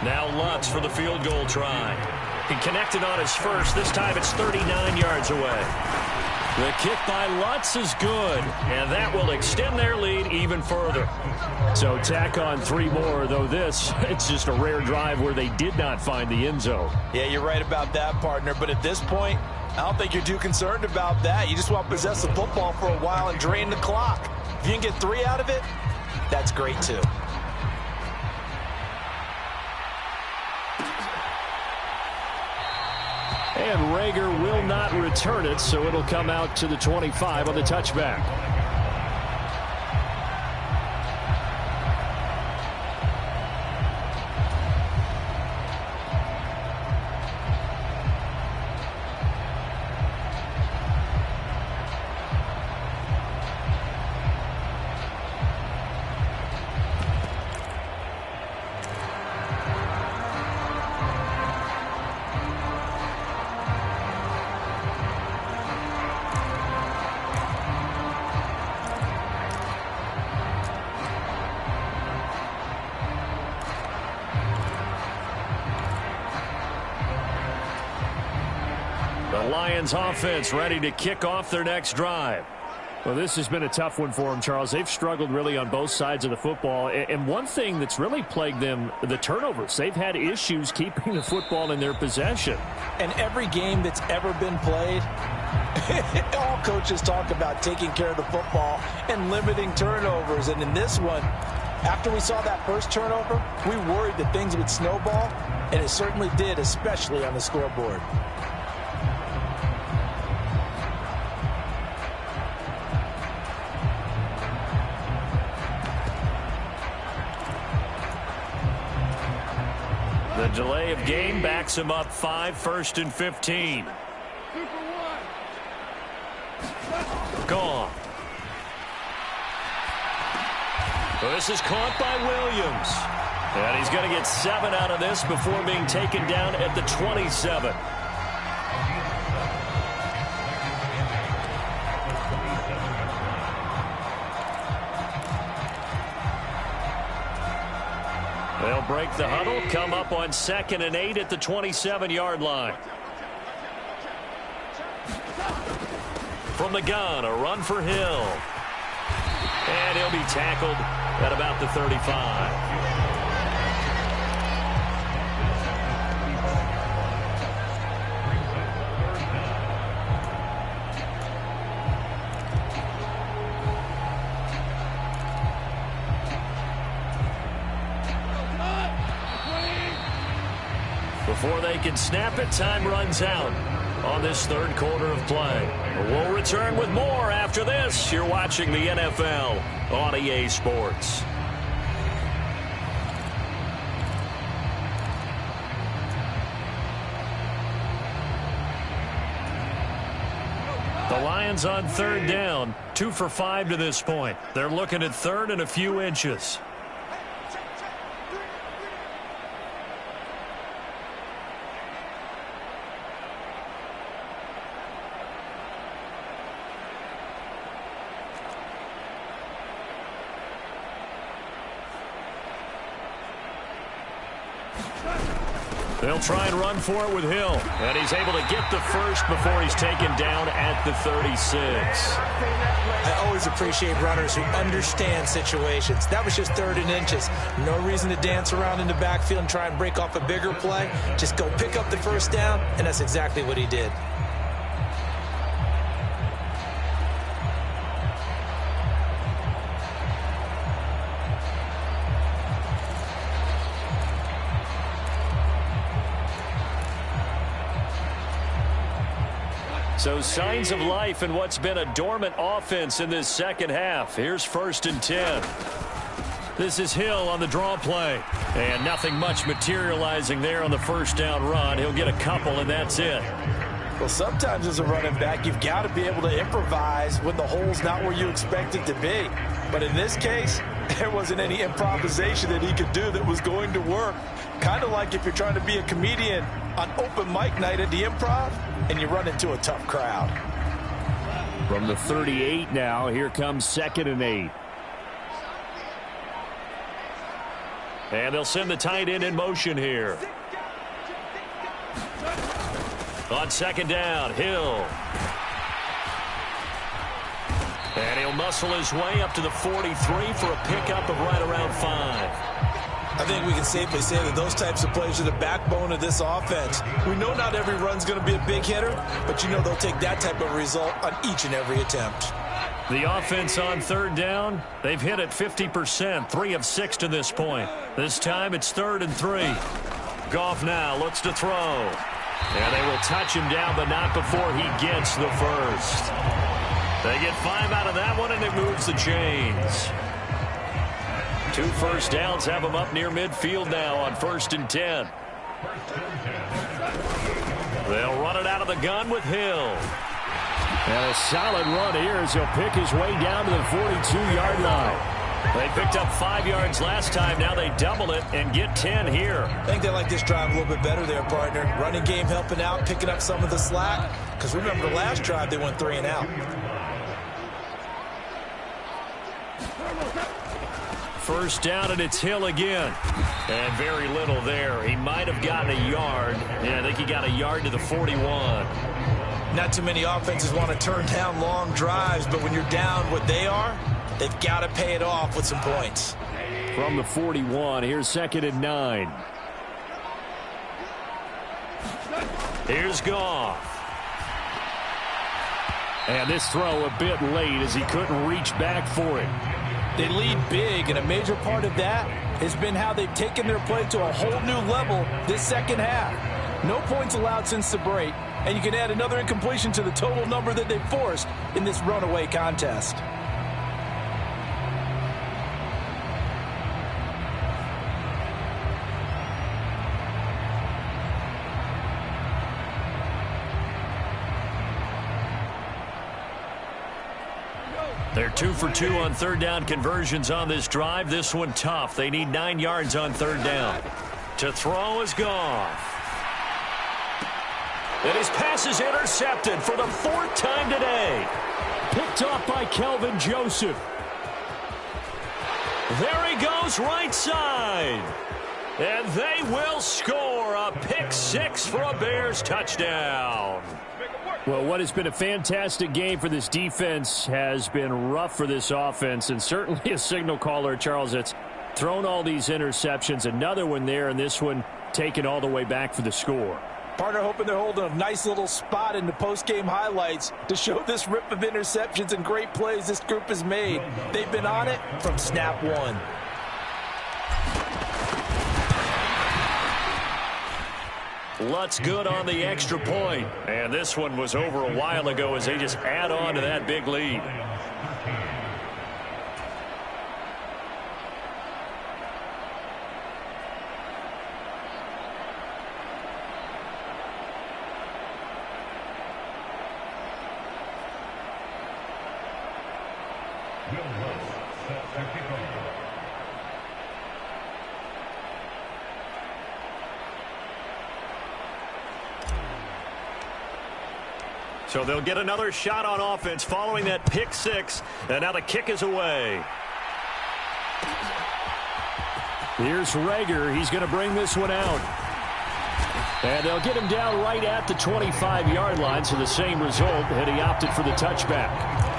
S2: Now Lutz for the field goal try. He connected on his first. This time it's 39 yards away. The kick by Lutz is good, and that will extend their lead even further.
S4: So tack on 3 more, though this, it's just a rare drive where they did not find the end zone.
S5: Yeah, you're right about that, partner. But at this point, I don't think you're too concerned about that. You just want to possess the football for a while and drain the clock. If you can get 3 out of it, that's great too.
S4: And Rager will not return it, so it'll come out to the 25 on the touchback.
S2: The Lions offense ready to kick off their next drive.
S4: Well, this has been a tough one for them, Charles. They've struggled really on both sides of the football. And one thing that's really plagued them, the turnovers. They've had issues keeping the football in their possession.
S3: And every game that's ever been played, all coaches talk about taking care of the football and limiting turnovers. And in this one, after we saw that first turnover, we worried that things would snowball, and it certainly did, especially on the scoreboard.
S2: The delay of game backs him up 5, 1st and 15. Gone. This is caught by Williams. And he's going to get 7 out of this before being taken down at the 27. They'll break the huddle, come up on 2nd and 8 at the 27-yard line. From the gun, a run for Hill. And he'll be tackled at about the 35. Before they can snap it, time runs out on this third quarter of play. We'll return with more after this. You're watching the NFL on EA Sports. The Lions on 3rd down, 2 for 5 to this point. They're looking at 3rd and a few inches. They'll try and run for it with Hill. And he's able to get the first before he's taken down at the 36.
S3: I always appreciate runners who understand situations. That was just 3rd and inches. No reason to dance around in the backfield and try and break off a bigger play. Just go pick up the first down, and that's exactly what he did.
S2: So signs of life in what's been a dormant offense in this second half. Here's 1st and 10. This is Hill on the draw play. And nothing much materializing there on the first down run. He'll get a couple, and that's it.
S3: Well, sometimes as a running back, you've got to be able to improvise when the hole's not where you expect it to be. But in this case, there wasn't any improvisation that he could do that was going to work. Kind of like if you're trying to be a comedian on open mic night at the Improv and you run into a tough crowd.
S4: From the 38 now, here comes 2nd and 8.
S2: And they'll send the tight end in motion here. On 2nd down, Hill. And he'll muscle his way up to the 43 for a pickup of right around 5.
S5: I think we can safely say that those types of plays are the backbone of this offense. We know not every run's going to be a big hitter, but you know they'll take that type of result on each and every attempt.
S2: The offense on 3rd down, they've hit it 50%, 3 of 6 to this point. This time it's 3rd and 3. Goff now looks to throw. And they will touch him down, but not before he gets the first. They get 5 out of that one, and it moves the chains. 2 first downs have them up near midfield now on 1st and 10. They'll run it out of the gun with Hill.
S4: And a solid run here as he'll pick his way down to the 42-yard line.
S2: They picked up 5 yards last time. Now they double it and get 10 here.
S5: I think they like this drive a little bit better there, partner. Running game helping out, picking up some of the slack. Because remember, the last drive they went 3 and out.
S2: First down, and it's Hill again. And very little there. He might have gotten a yard. Yeah, I think he got a yard to the 41.
S3: Not too many offenses want to turn down long drives, but when you're down what they are, they've got to pay it off with some points.
S4: From the 41, here's 2nd and 9.
S2: Here's Goff.
S4: And this throw a bit late as he couldn't reach back for it.
S3: They lead big, and a major part of that has been how they've taken their play to a whole new level this second half. No points allowed since the break, and you can add another incompletion to the total number that they've forced in this runaway contest.
S2: They're 2 for 2 on third down conversions on this drive. This one tough. They need 9 yards on third down. To throw is Goff. And his pass is intercepted for the 4th time today.
S4: Picked off by Kelvin Joseph.
S2: There he goes, right side. And they will score a pick 6 for a Bears touchdown.
S4: Well, what has been a fantastic game for this defense has been rough for this offense, and certainly a signal caller, Charles, that's thrown all these interceptions. Another one there, and this one taken all the way back for the score.
S3: Partner hoping they're holding a nice little spot in the post-game highlights to show this rip of interceptions and great plays this group has made. They've been on it from snap one.
S2: Lutz good on the extra point. And this one was over a while ago as they just add on to that big lead. So they'll get another shot on offense following that pick 6. And now the kick is away.
S4: Here's Rager. He's going to bring this one out. And they'll get him down right at the 25-yard line, so the same result, and he opted for the touchback.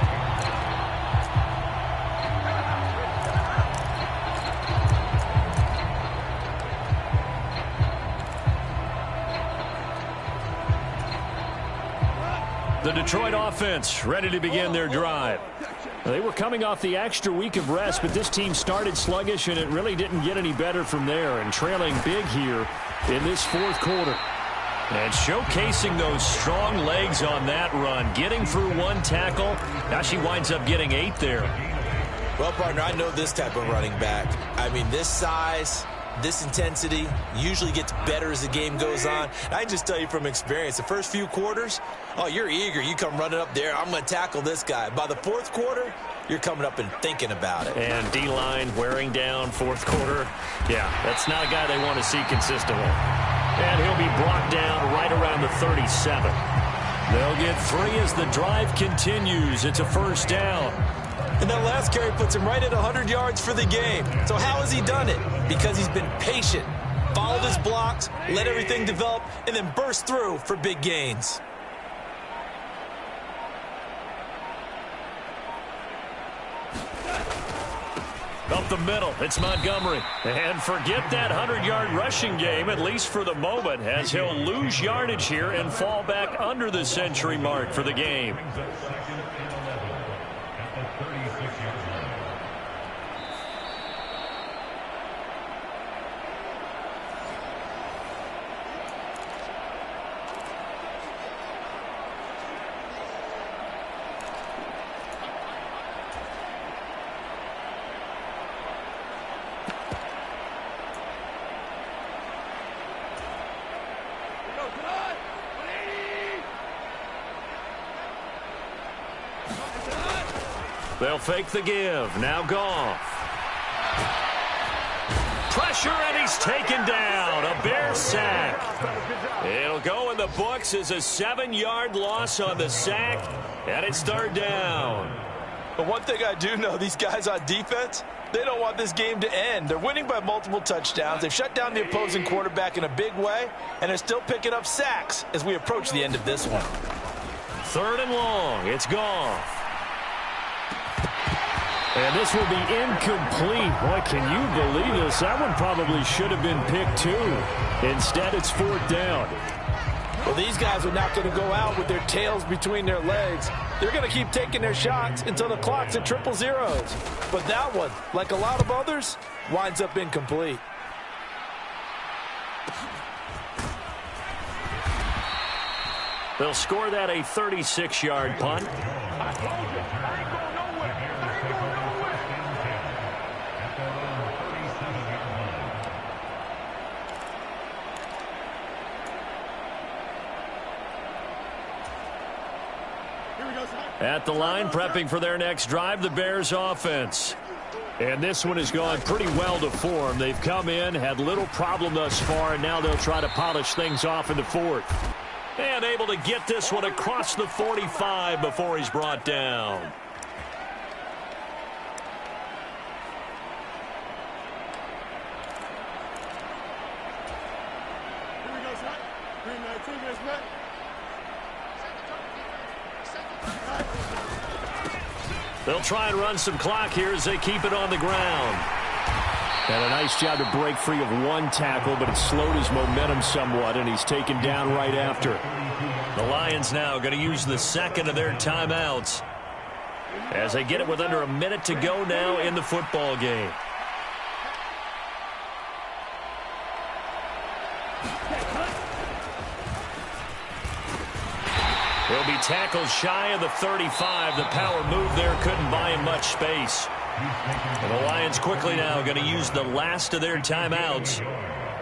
S2: The Detroit offense ready to begin their drive.
S4: They were coming off the extra week of rest, but this team started sluggish, and it really didn't get any better from there, and trailing big here in this 4th quarter.
S2: And showcasing those strong legs on that run, getting through 1 tackle. Now she winds up getting 8 there.
S3: Well, partner, I know this type of running back. I mean, this size, this intensity usually gets better as the game goes on. And I just tell you from experience, the first few quarters, oh, you're eager. You come running up there. I'm going to tackle this guy. By the 4th quarter, you're coming up and thinking about it.
S2: And D-line wearing down 4th quarter. Yeah, that's not a guy they want to see consistently. And he'll be brought down right around the 37. They'll get 3 as the drive continues. It's a first down.
S3: And that last carry puts him right at 100 yards for the game. So how has he done it? Because he's been patient, followed his blocks, let everything develop, and then burst through for big gains.
S2: Up the middle, it's Montgomery. And forget that 100-yard rushing game, at least for the moment, as he'll lose yardage here and fall back under the century mark for the game. They'll fake the give. Now Goff. Pressure, and he's taken down. A Bear sack. It'll go in the books as a 7-yard loss on the sack, and it's 3rd down.
S5: But one thing I do know, these guys on defense, they don't want this game to end. They're winning by multiple touchdowns. They've shut down the opposing quarterback in a big way, and they're still picking up sacks as we approach the end of this one.
S2: 3rd and long. It's Goff.
S4: And this will be incomplete. Boy, can you believe this? That one probably should have been picked too. Instead, it's 4th down.
S5: Well, these guys are not going to go out with their tails between their legs. They're going to keep taking their shots until the clock's at 000. But that one, like a lot of others, winds up incomplete.
S2: They'll score that a 36-yard punt. At the line, prepping for their next drive, the Bears offense.
S4: And this one has gone pretty well to form. They've come in, had little problem thus far, and now they'll try to polish things off in the 4th.
S2: And able to get this one across the 45 before he's brought down.
S1: Here we go, son. Green light, 2 minutes, man.
S2: They'll try and run some clock here as they keep it on the ground.
S4: And a nice job to break free of one tackle, but it slowed his momentum somewhat, and he's taken down right after.
S2: The Lions now going to use the 2nd of their timeouts as they get it with under a minute to go now in the football game. He'll be tackled shy of the 35. The power move there couldn't buy him much space. And the Lions quickly now going to use the last of their timeouts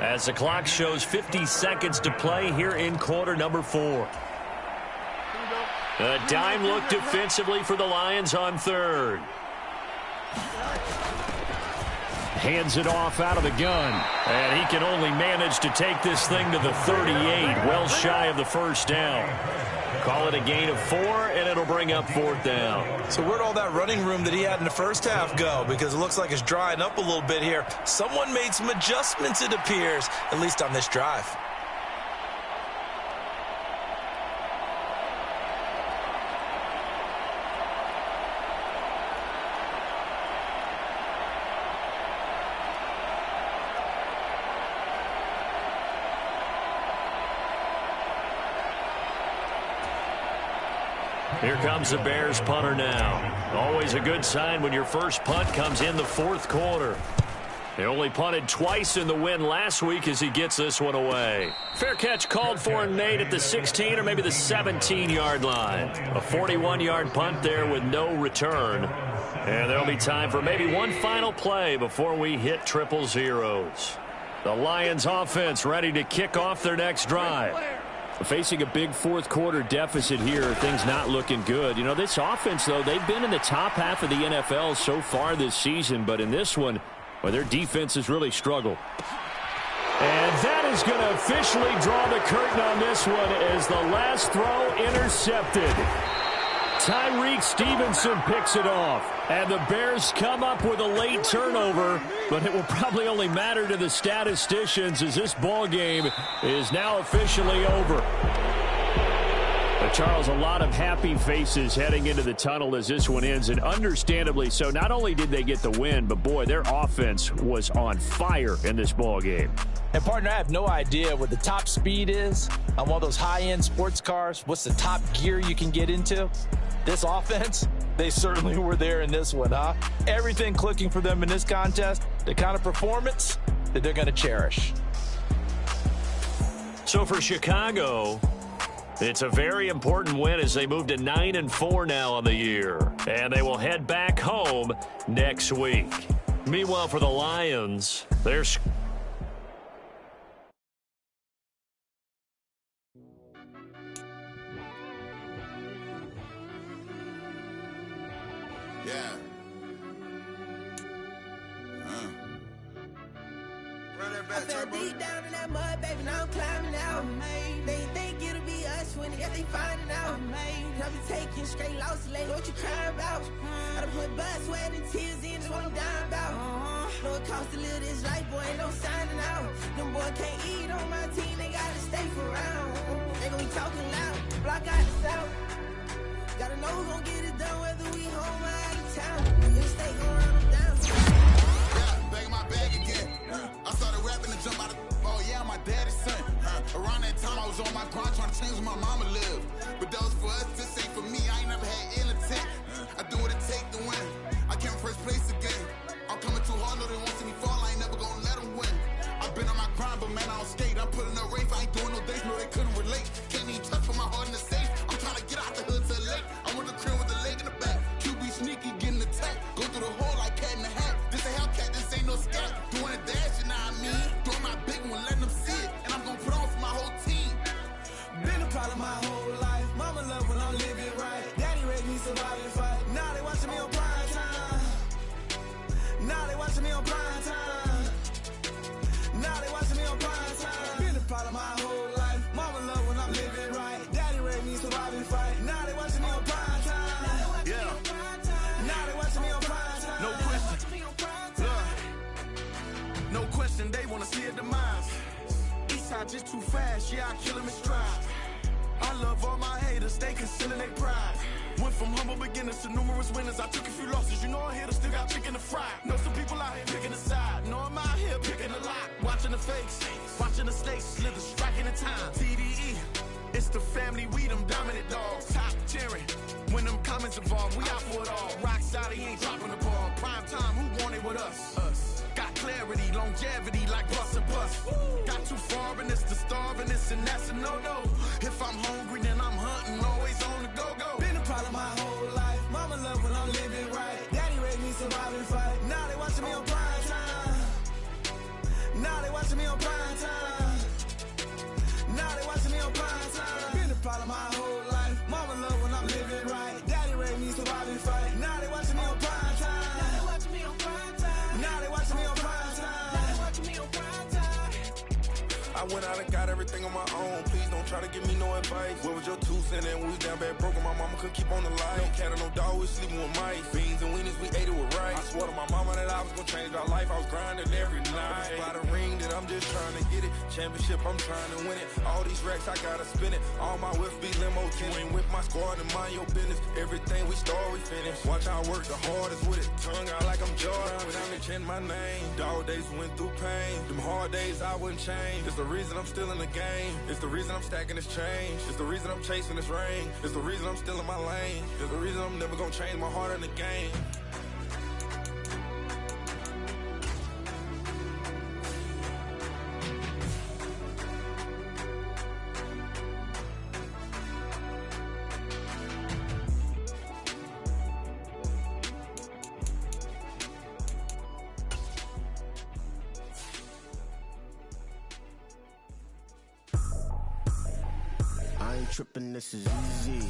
S2: as the clock shows 50 seconds to play here in quarter number 4. A dime look defensively for the Lions on 3rd.
S4: Hands it off out of the gun.
S2: And he can only manage to take this thing to the 38, well shy of the 1st down. Call it a gain of 4, and it'll bring up 4th down.
S5: So where'd all that running room that he had in the first half go? Because it looks like it's drying up a little bit here. Someone made some adjustments, it appears, at least on this drive.
S2: Here comes the Bears punter now. Always a good sign when your first punt comes in the 4th quarter. They only punted twice in the win last week as he gets this one away. Fair catch called for and made at the 16 or maybe the 17-yard line. A 41-yard punt there with no return. And there'll be time for maybe one final play before we hit 000. The Lions offense ready to kick off their next drive.
S4: Facing a big 4th quarter deficit here, things not looking good. You know, this offense, though, they've been in the top half of the NFL so far this season, but in this one, well, their defense has really struggled.
S2: And that is going to officially draw the curtain on this one as the last throw intercepted. Tyreek Stevenson picks it off, and the Bears come up with a late turnover, but it will probably only matter to the statisticians as this ball game is now officially over.
S4: Charles, a lot of happy faces heading into the tunnel as this one ends, and understandably so. Not only did they get the win, but boy, their offense was on fire in this ball game.
S5: And partner, I have no idea what the top speed is on one of those high-end sports cars. What's the top gear you can get into? This offense, they certainly were there in this one, huh? Everything clicking for them in this contest, the kind of performance that they're going to cherish.
S2: So for Chicago, it's a very important win as they move to 9-4 now on the year. And they will head back home next week. Meanwhile, for the Lions, there's...
S6: I fell deep down in that mud, baby, now I'm climbing out. They think it'll be us when they finding out. I be taking straight loss lately. What you crying about? I done put blood, sweat, and tears in, that's what I'm dying about. Know it costs to live this life, boy, ain't no signing out. Them boy can't eat on my team, they gotta stay for round. They gon' be talking loud, block out the south. Gotta know who gon' get it done, whether we home or out of town. If stay gon' run them down.
S7: Yeah, back in my bag again. I started rapping and jump out of, oh yeah, I'm my daddy's son. Around that time I was on my grind trying to change where my mama lived. But that was for us, this ain't for me, I ain't never had ill intent. I do what it take to win. I came first place again. I'm coming too hard, no they won't see me fall, I ain't never gonna let them win. I've been on my grind, but man I don't skate. I'm putting up race, I ain't doing no days, no they couldn't relate. Can't even touch for my heart in the safe. I'm trying to get out the hood to the lake. I'm with the crib with the leg in the back. QB sneaky, getting attacked. Go through the hole like cat in the hat. This a Hellcat, this ain't no scat. Doing a dash, you know what I mean? Doing my big one, letting them see it. And I'm gonna put on for my whole team.
S5: Been a problem my whole life. Mama love when I'm living right. Daddy raised me survive and fight. Now they watching me on prime time. Now they watching me on prime time. Now they watching me on prime time. Been a problem my whole life. Mama love when I'm living right. Daddy raised me survive and fight. Now they watching me on prime time.
S1: Yeah.
S5: Now they watching me on prime time.
S1: No question. No question, they wanna see a demise. Eastside just too fast, yeah, I kill him in stride. I love all my haters, they concealing their pride. Went from humble beginners to numerous winners. I took a few losses, you know I'm here to still got chicken to fry. Know some people out here picking a side. Know I'm out here picking a lot. Watching the fakes, watching the snakes slither, striking the time. TDE, it's the family, we them dominant dogs. Top tiering, when them comments involved, we out for it all. Rock solid, he ain't dropping the ball. Prime time, who want it with us? Us. Got clarity, longevity like bus and bus. Got too far and it's the starving, this and that's a no-no. If I'm hungry, then I'm hunting, always on the go-go.
S5: Been a problem my whole life. Mama love when I'm living right. Daddy raised me survive and fight. Now they watching me on prime time. Now they watching me on prime time. Now they watching me on prime time. Been a problem my whole life. Mama love when I'm living right. Daddy raised me survive and fight. Now they watching me on prime time. Now they watching me on prime time. Now they watching me on prime time. Now they watching me on prime time.
S7: I went out and got everything on my own. Please don't try to give me no advice. What was your 2 cents and we was down bad broke and my mama couldn't keep on the light. No cat or no dog, we sleeping with mice. Beans and weenies, we ate it with rice. I swore to my mama that I was gonna change our life. I was grinding every night. By the ring that I'm just trying to get it. Championship, I'm trying to win it. All these racks, I gotta spin it. All my whips be limo tinted. Ain't with my squad and mind your business. Everything we start, we finish. Watch how I work the hardest with it. Tongue out like I'm Jordan. Without me chanting my name. Dog days went through pain. Them hard days I wouldn't change. It's the reason I'm still in the game. It's the reason I'm stacking this change. It's the reason I'm chasing this rain. It's the reason I'm still in my lane. It's the reason I'm never gonna change my heart in the game.
S8: I ain't tripping, this is easy,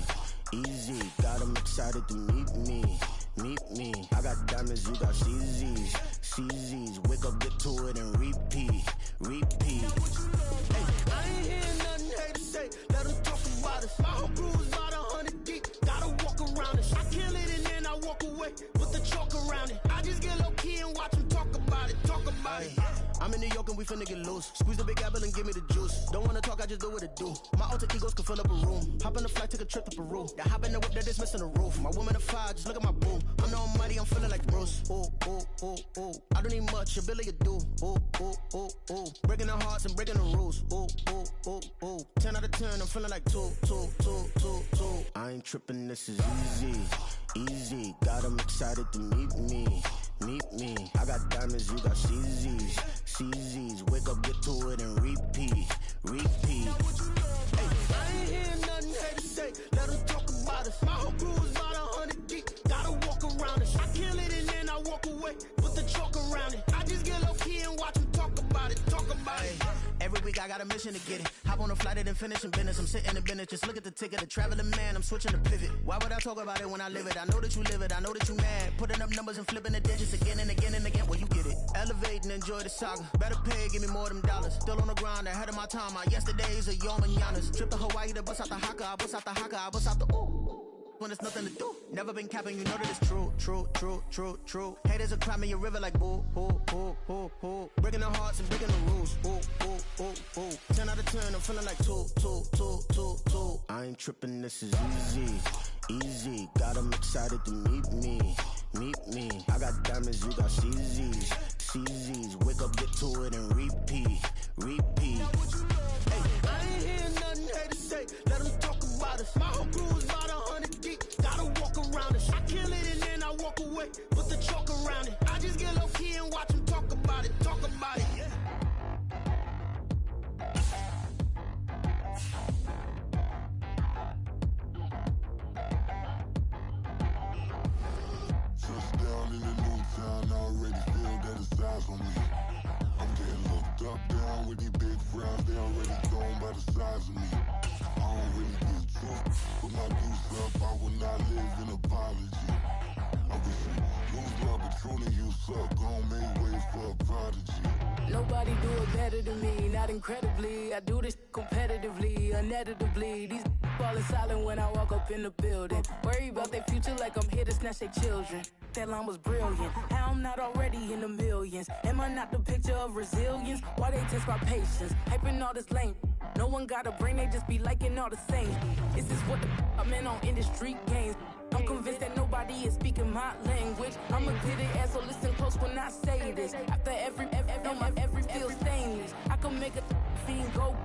S8: easy. Got 'em excited to meet me, meet me. I got diamonds, you got CZs, CZs. Wake up, get to it and repeat, repeat. Hey, I ain't hearing nothing hate to say. Let them talk about us. My whole crew is about 100 deep. Gotta walk around it. I kill it and then I walk away. Put the chalk around it. I just get low key and watch them talk about it, talk about it. I'm in New York and we finna get loose. Squeeze the big apple and give me the juice. Don't wanna talk, I just do what it do. My alter egos can fill up a room. Hop on the flight, take a trip to Peru. That hop in the whip that is missing the roof. My woman a fire, just look at my boo. I'm the almighty, I'm feeling like Bruce. Ooh, ooh, ooh, ooh. I don't need much, ability to do. Ooh, ooh, ooh, ooh. Breaking the hearts and breaking the rules. Ooh, ooh, ooh, ooh. 10 out of 10, I'm feeling like 2, 2, 2, 2, 2. I ain't tripping, this is easy, easy. Got 'em excited to meet me, meet me. I got diamonds, you got CZs, CZs. Wake up, get to it and repeat, repeat. Hey, I ain't hearing nothing hate to say. Let them talk about us. My whole crew is about 100 deep. Gotta walk around us. I kill it and then I walk away. Put the chalk around it. I just get low key and watch them talk about it, talk about it. Every week I got a mission to get it. Hop on a flight and then finish in business. I'm sitting in business, just look at the ticket. A traveling man, I'm switching to pivot. Why would I talk about it when I live it? I know that you live it, I know that you mad. Putting up numbers and flipping the digits again and again and again. Well, you get it. Elevate and enjoy the saga. Better pay, give me more than dollars. Still on the grind, ahead of my time. My yesterdays are your mananas. Trip to Hawaii to bust out the haka. I bust out the haka, I bust out the ooh. when there's nothing to do. Never been capping, you know that it's true, true, true, true, true. Haters are climbing your river like boo, boo, boo, boo, boo. Breaking the hearts and breaking the rules, boo, boo, boo, boo. 10 out of 10, I'm feeling like 2, 2, 2, 2, 2. I ain't tripping, this is easy, easy. Got 'em excited to meet me, meet me. I got diamonds, you got CZs, CZs. Wake up, get to it and repeat, repeat. Hey, I ain't hearing nothing haters say. Let them talk about us. My whole crew is about 100 deep. Gotta walk around us. I kill it and then I walk away. Put the chalk around it. I just get low key and watch them talk about it. Talk about it. Yeah.
S9: Touchdown in the new town. I already feel that it's eyes on me. I'm getting looked up, down with these big frowns. They already gone by the size of me. I don't really get tough, but my deuce up. I will not live in apology. I wish you lose love, but truly you suck. Gon' make way for a prodigy.
S10: Nobody do it better than me, not incredibly. I do this competitively, uneditably. These falling silent when I walk up in the building. Worry about their future like I'm here to snatch their children. That line was brilliant. How I'm not already in the millions? Am I not the picture of resilience? Why they test my patience? Hyping all this lame. No one got a brain, they just be liking all the same. Is this what the I'm in on industry games? I'm convinced that nobody is speaking my language. I'm a good ass, so listen close when I say this. After every feel stainless. I can make a fiend go.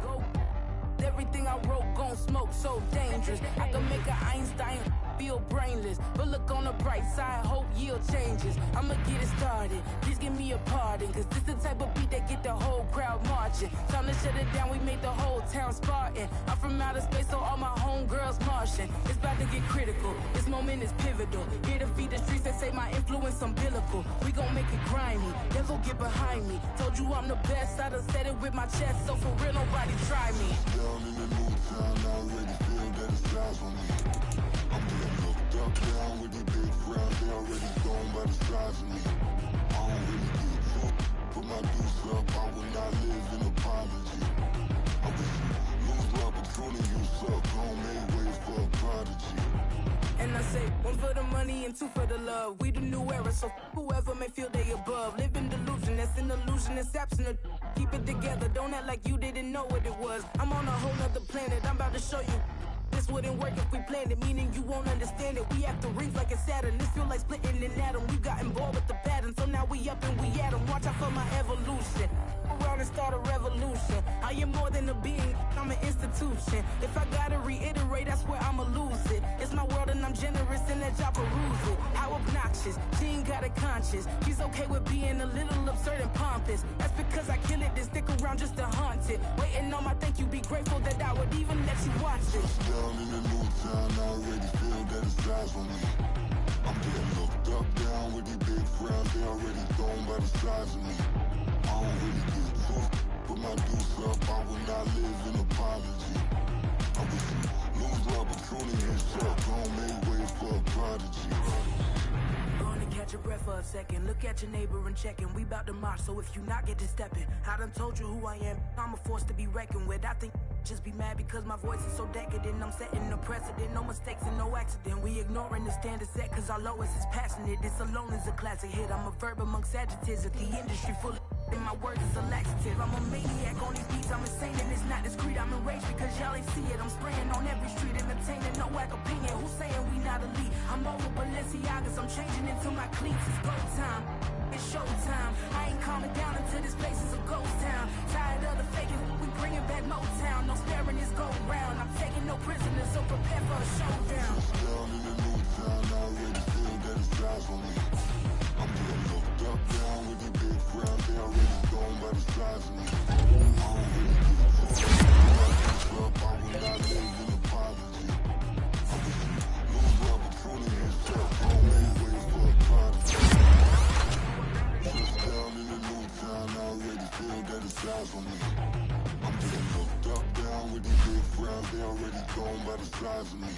S10: Everything I wrote gon' smoke, so dangerous. I can make an Einstein feel brainless. But look on the bright side, hope yield changes. I'ma get it started, please give me a pardon. Cause this the type of beat that get the whole crowd marching. Time to shut it down, we made the whole town Spartan. I'm from outer space, so all my homegirls Martian. It's about to get critical, this moment is pivotal. Here to feed the streets that say my influence umbilical. We gon' make it grimy, then go get behind me. Told you I'm the best, I done said it with my chest. So for real, nobody try me.
S9: Down in the new town, I already feel that it's eyes on me. I'm getting looked up, down with these big frowns. They already gone by the size of me. I don't really get tough, but my deuce up. I will not live in apology. I wish you lose love, but truly you suck. Gon' make way for a prodigy.
S10: And I say, 1 for the money and 2 for the love. We the new era, so whoever may feel they above. Live in delusion, that's an illusion, it's absent. Keep it together, don't act like you didn't know what it was. I'm on a whole nother planet, I'm about to show you. This wouldn't work if we planned it, meaning you won't understand it. We have to rings like it's Saturn. This feel like splitting an atom. We got involved with the pattern, so now we up and we at 'em. Watch out for my evolution. Around and start a revolution. I am more than a being, I'm an institution. If I gotta reiterate, that's where I'ma lose it. It's my world and I'm generous and that y'all peruse it. How obnoxious, she ain't got a conscience. She's okay with being a little absurd and pompous. That's because I kill it, then stick around just to haunt it. Waiting on my thank you, be grateful that I would even let you watch it.
S9: Down in the new town, I already feel that it's eyes on me. I'm getting looked up, down with these big frowns. They already gone by the size of me. I don't really get tough, but my deuce up. I will not live in apology. I wish you lose love, but truly you suck. Gon' make way for a prodigy.
S10: Gonna catch your breath for a second. Look at your neighbor and checking. We bout to march, so if you not get to stepping. I done told you who I am. I'm a force to be reckoned with. I think just be mad because my voice is so decadent. I'm setting a precedent, no mistakes and no accident. We ignoring the standard set cause our lowest is passionate. This alone is a classic hit. I'm a verb amongst adjectives. If the industry full of and my words is a laxative. I'm a maniac on these beats. I'm insane and it's not discreet. I'm enraged because y'all ain't see it. I'm spraying on every street, entertaining no whack opinion. Who's saying we not elite? I'm over Balenciagas. I'm changing into my cleats. It's go time. It's showtime. I ain't calming down until this place is a ghost town. Tired of the faking. We bringing back Motown. No sparing this go round. I'm taking no prisoners, so prepare for a showdown.
S9: Down in the new town, I already feel that it's eyes on me. I'm getting looked up, down with these big frowns. They already gone by the size of me. I don't really get tough. Up, I will not live in apology. I wish you lose love, but truly you suck. Gon' make way for a prodigy. Just down in the new town, I already feel that it's eyes on me. I'm getting looked up, down with these big frowns. They already gone by the size of me.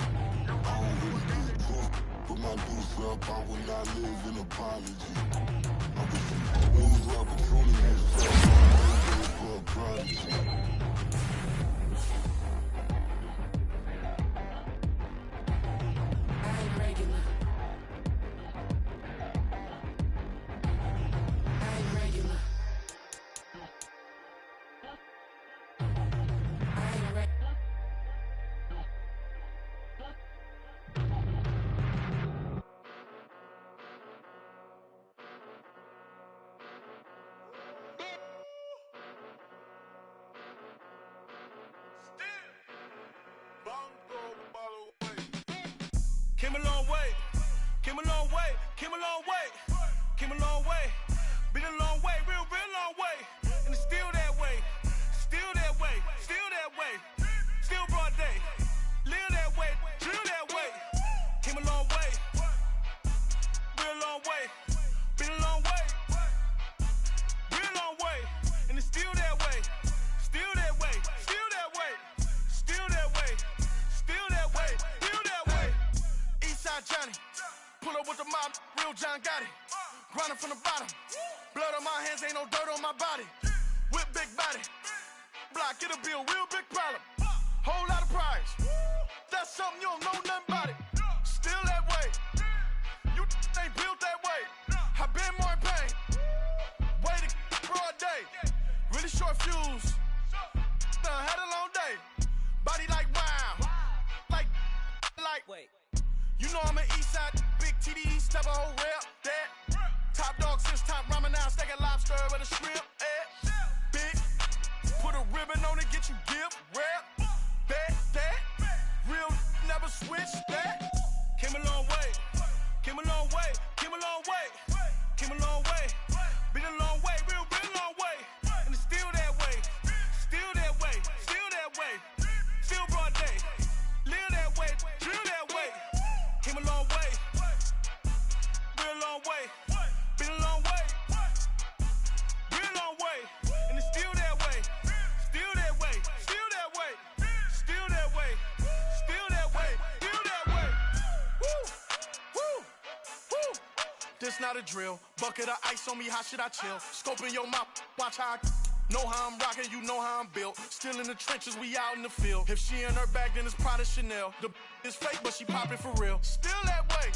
S9: I don't really get tough, but my deuce up. I will not live in apology. I wish you lose love, but truly you suck. Gon' make way for a prodigy.
S1: came a long way, came a long way. Been a long way, real long way. And it's still that way, still that way, still that way. Still broad day, live that way, drill that way. Came a long way, real long way. Been a long way, real long way. And it's still that way, still that way, still that way. Still that way, still that way, still that way. Eastside Johnny, pull up with the mob, real John Gotti. Grinding from the bottom, blood on my hands, ain't no dirt on my body. Whip big body, block, it'll be a real big problem. Whole lot of prize, that's something you don't know nothing about it. Still that way, you ain't built that way. I been more in pain, way to broad day. Really short fuse, done had a long day. Body like wow, like. Wait. You know I'm an Eastside, big TDE, step a whole rep, that. Top dog since top ramen now, steak lobster with a shrimp, Big, put a ribbon on it, get you gift, rep, that. Real, never switch, that. Came a long way, came a long way, came a long way, came a long way. Been a long way, real long way. And it's still that way, still that way, still that way. Still broad day, live that way, drill that way. Came a long way, real long way. Been a long way, real long way. And it's still that way, still that way, still that way, still that way, still that way, still that way. Woo, woo, woo. This not a drill, bucket of ice on me, how should I chill? Scope in your mouth, watch how I know how I'm rocking, you know how I'm built. Still in the trenches, we out in the field. If she in her bag, then it's Prada Chanel. The is fake, but she poppin' for real. Still that way.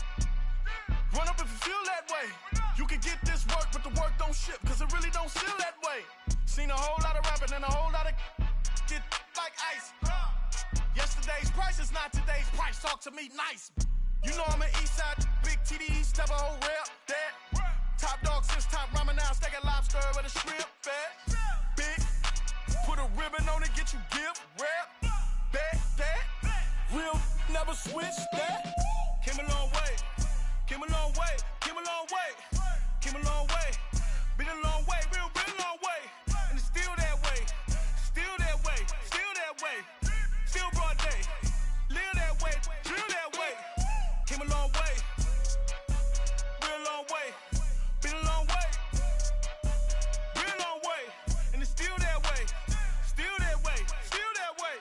S1: Run up if you feel that way. You can get this work, but the work don't ship, cause it really don't feel that way. Seen a whole lot of rapping and a whole lot of get like ice. Yesterday's price is not today's price. Talk to me nice. You know I'm an Eastside, big TDE, step a whole rep, that. Top dog since top ramen now, steak lobster with a shrimp, fat. Big, put a ribbon on it, get you gift, rep, that. Real, never switch, that. Came a long way, came a long way, came a long way, came a long way. Been a long way, real long way. And it's still that way, still that way, still that way. Still broad day, live that way, drill that way. Came a long way, real long way. Been a long way, real long way. And it's still that way, still that way, still that way,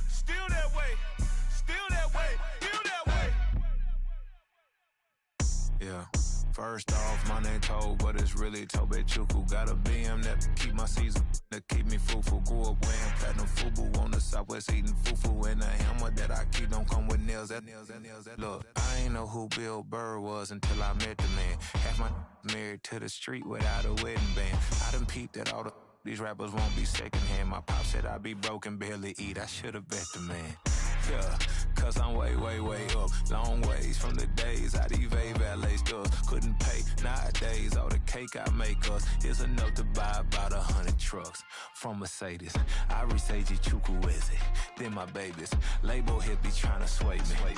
S1: still that way, still that way, still that way.
S11: Yeah. First off, my name Toad, but it's really Tobe Chuku. Got a BM that keep my season, that keep me fufu. Grew up wearing platinum fubu on the southwest eating fufu. And the hammer that I keep don't come with nails. Look, I ain't know who Bill Burr was until I met the man. Half my married to the street without a wedding band. I done peeped at all these rappers won't be secondhand. My pop said I'd be broke and barely eat. I should've bet the man. Yeah, cause I'm way up, long ways from the days I these valet stores couldn't pay. Nowadays, all the cake I make us is enough to buy about 100 trucks from Mercedes. I resage Chukwueze, then my babies. Label hit be trying to sway me,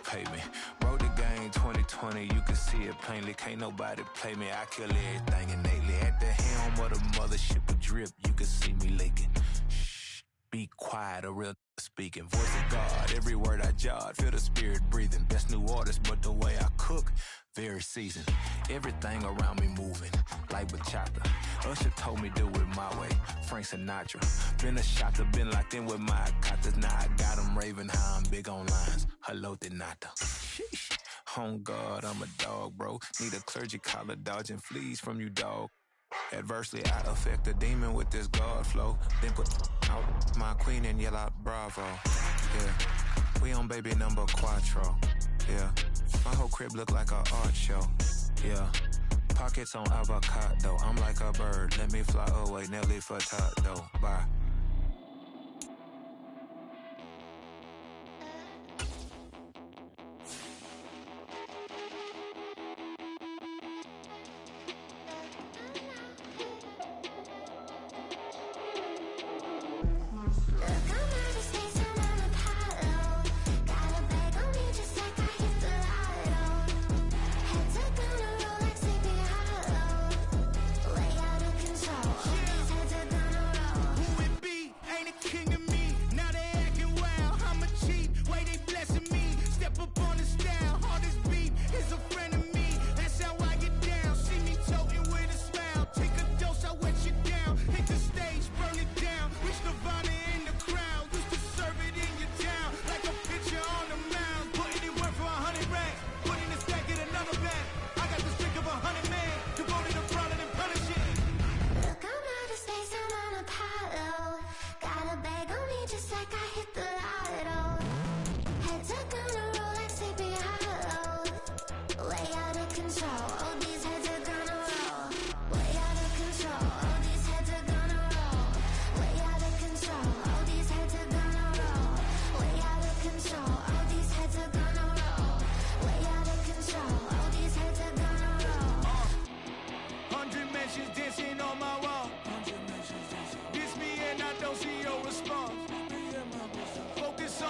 S11: pay me. Wrote the game 2020, you can see it plainly. Can't nobody play me, I kill everything innately. At the helm of the mothership with drip, you can see me leaking. Shh, be quiet, a real speaking. Voice of God, every word I jot, feel the spirit breathing. Best new artist, but the way I cook, very seasoned. Everything around me moving, like bachata. Usher told me do it my way, Frank Sinatra. Been a shotter, been locked in with my katas. Now I got them raving how I'm big on lines. Hello, Denata. Sheesh. On God, I'm a dog, bro. Need a clergy collar, dodging fleas from you, dog. Adversely, I affect a demon with this God flow. Then put out my queen and yell out bravo. Yeah, we on baby number quattro. Yeah, my whole crib look like a art show. Yeah, pockets on avocado. I'm like a bird, let me fly away. Nelly Furtado, bye.
S12: Got a bag on me just like I hit the lotto. Had to go to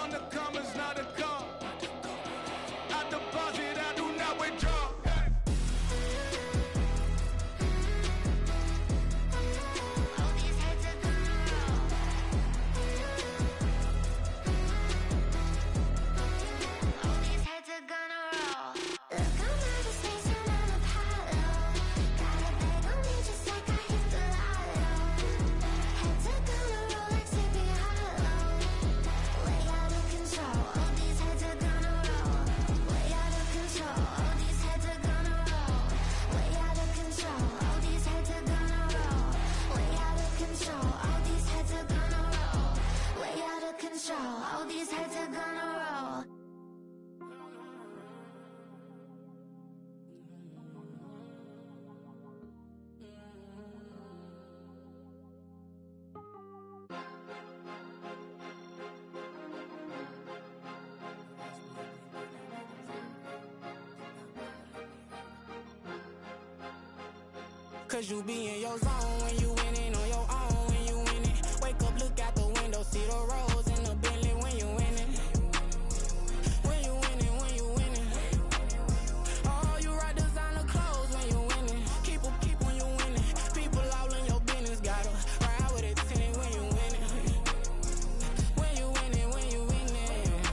S1: on the commas, not a come. I deposit, I do not withdraw.
S6: Cause you be in your zone when you winning on your own when you winning. Wake up, look out the window, see the rose in the Bentley when you winning. When you winning, when you winning. Oh, you rock designer clothes when you winning. Keep when you winning. People all in your business, gotta ride with it tinted when you winning. When you winning, when you winning.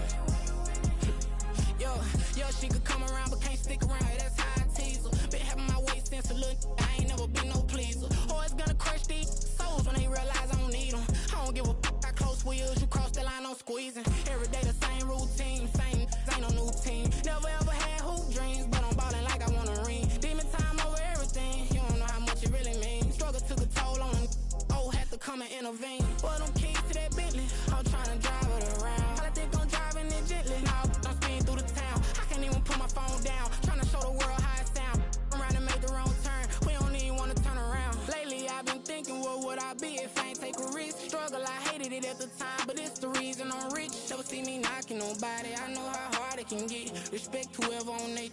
S6: Yo, she could come around but can't stick around. That's how I tease her. Been having my waist since a little. I ain't never been no pleaser. Always gonna crush these souls when they realize I don't need them. I don't give a f*** how close wheels. You cross the line, I'm squeezing. Every day the same routine, same, ain't no new team. Never ever had hoop dreams, but I'm ballin' like I want a ring. Demon time over everything, you don't know how much it really means. Struggle took a toll on them, oh, had to come and intervene. Well, them keys to that Bentley, I'm tryna drive it around. I think I'm driving it gently, now I'm speeding through the town. I can't even put my phone down, tryna show the world how it sound. I'm around and make the wrong turn, we don't even wanna turn around. Lately I've been thinking, what would I be if I ain't take a risk? Struggle, I hated it at the time, but it's the reason I'm rich. Never see me knocking nobody, I know how hard it can get. Respect whoever on they,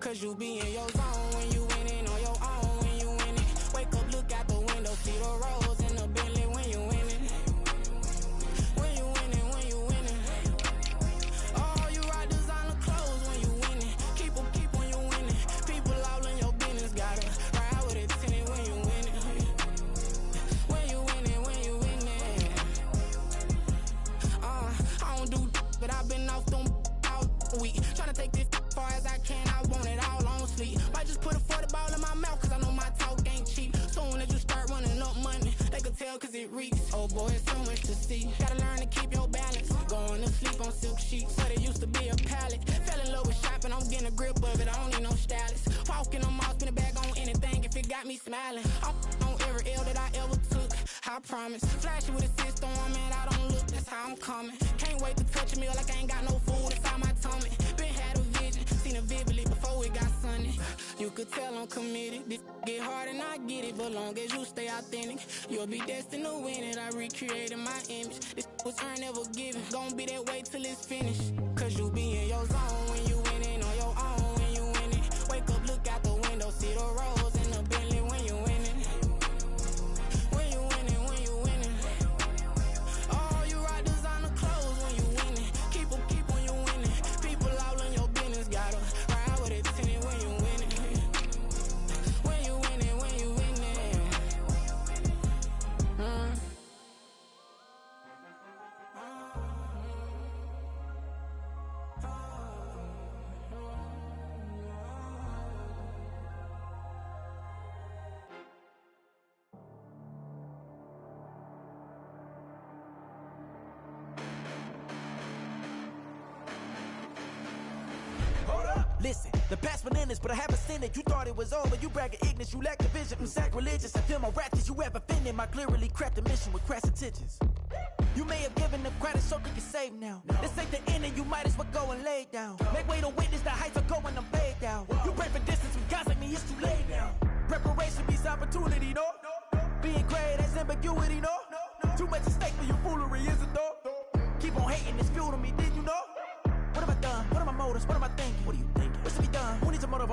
S6: cause you be in your zone when you winning on your own when you winning. Wake up, look out the window, see the rose in the Bentley when you winning. When you winning, when you winning. Oh, you rock designer clothes when you winning. Keep when you winning. People all in your business, gotta ride with it tinted when you winning. When you winning, when you winning. I don't do but I've been off them all week. Tryna take this far as I can, I want it all on sleep. Might just put a 40 ball in my mouth, cause I know my talk ain't cheap. Soon as you start running up money, they can tell cause it reeks. Oh boy, it's so much to see. Gotta learn to keep your balance. Going to sleep on silk sheets, but it used to be a pallet. Fell in love with shopping, I'm getting a grip of it, I don't need no stylist. Walking on mall, spin a bag on anything if it got me smiling. I'm on every L that I ever took, I promise. Flashing with a system on, man, I don't look, that's how I'm coming. Can't wait to touch a meal like I ain't got no food inside my tummy. Been had a vision, seen it vividly before it got sunny. You could tell I'm committed, this get hard and I get it. But long as you stay authentic, you'll be destined to win it. I recreated my image, this was earned, never given. Gonna be that way till it's finished. Cause you be in your zone when you winning on your own when you winning. Wake up, look out the window, see the rose in the Bentley when you winning. When you winning, when you winning. Oh, you rock designer clothes when you winning. Keep when you winning. People all in your business, gotta ride with it tinted when you winning. When you winning, when you winning.
S12: Listen, the past bananas, but I haven't seen it. You thought it was over, you bragging ignorance, you lack the vision. I'm sacrilegious, I feel my wrath cause you have offended my clearly crafted mission with crass intentions. You may have given them credit so they can save now. This ain't the end and you might as well go and lay down. Make way to witness the heights are going, I'm paid down. You pray for distance with guys like me, it's too late now. Preparation means opportunity, no? Being great has ambiguity, no? Too much at stake for your foolery, is it though? Keep on hating, it's fuel to me, did you know? What have I done? What are my motives? What am I thinking? What are you thinking? What's to be done? Who needs a motor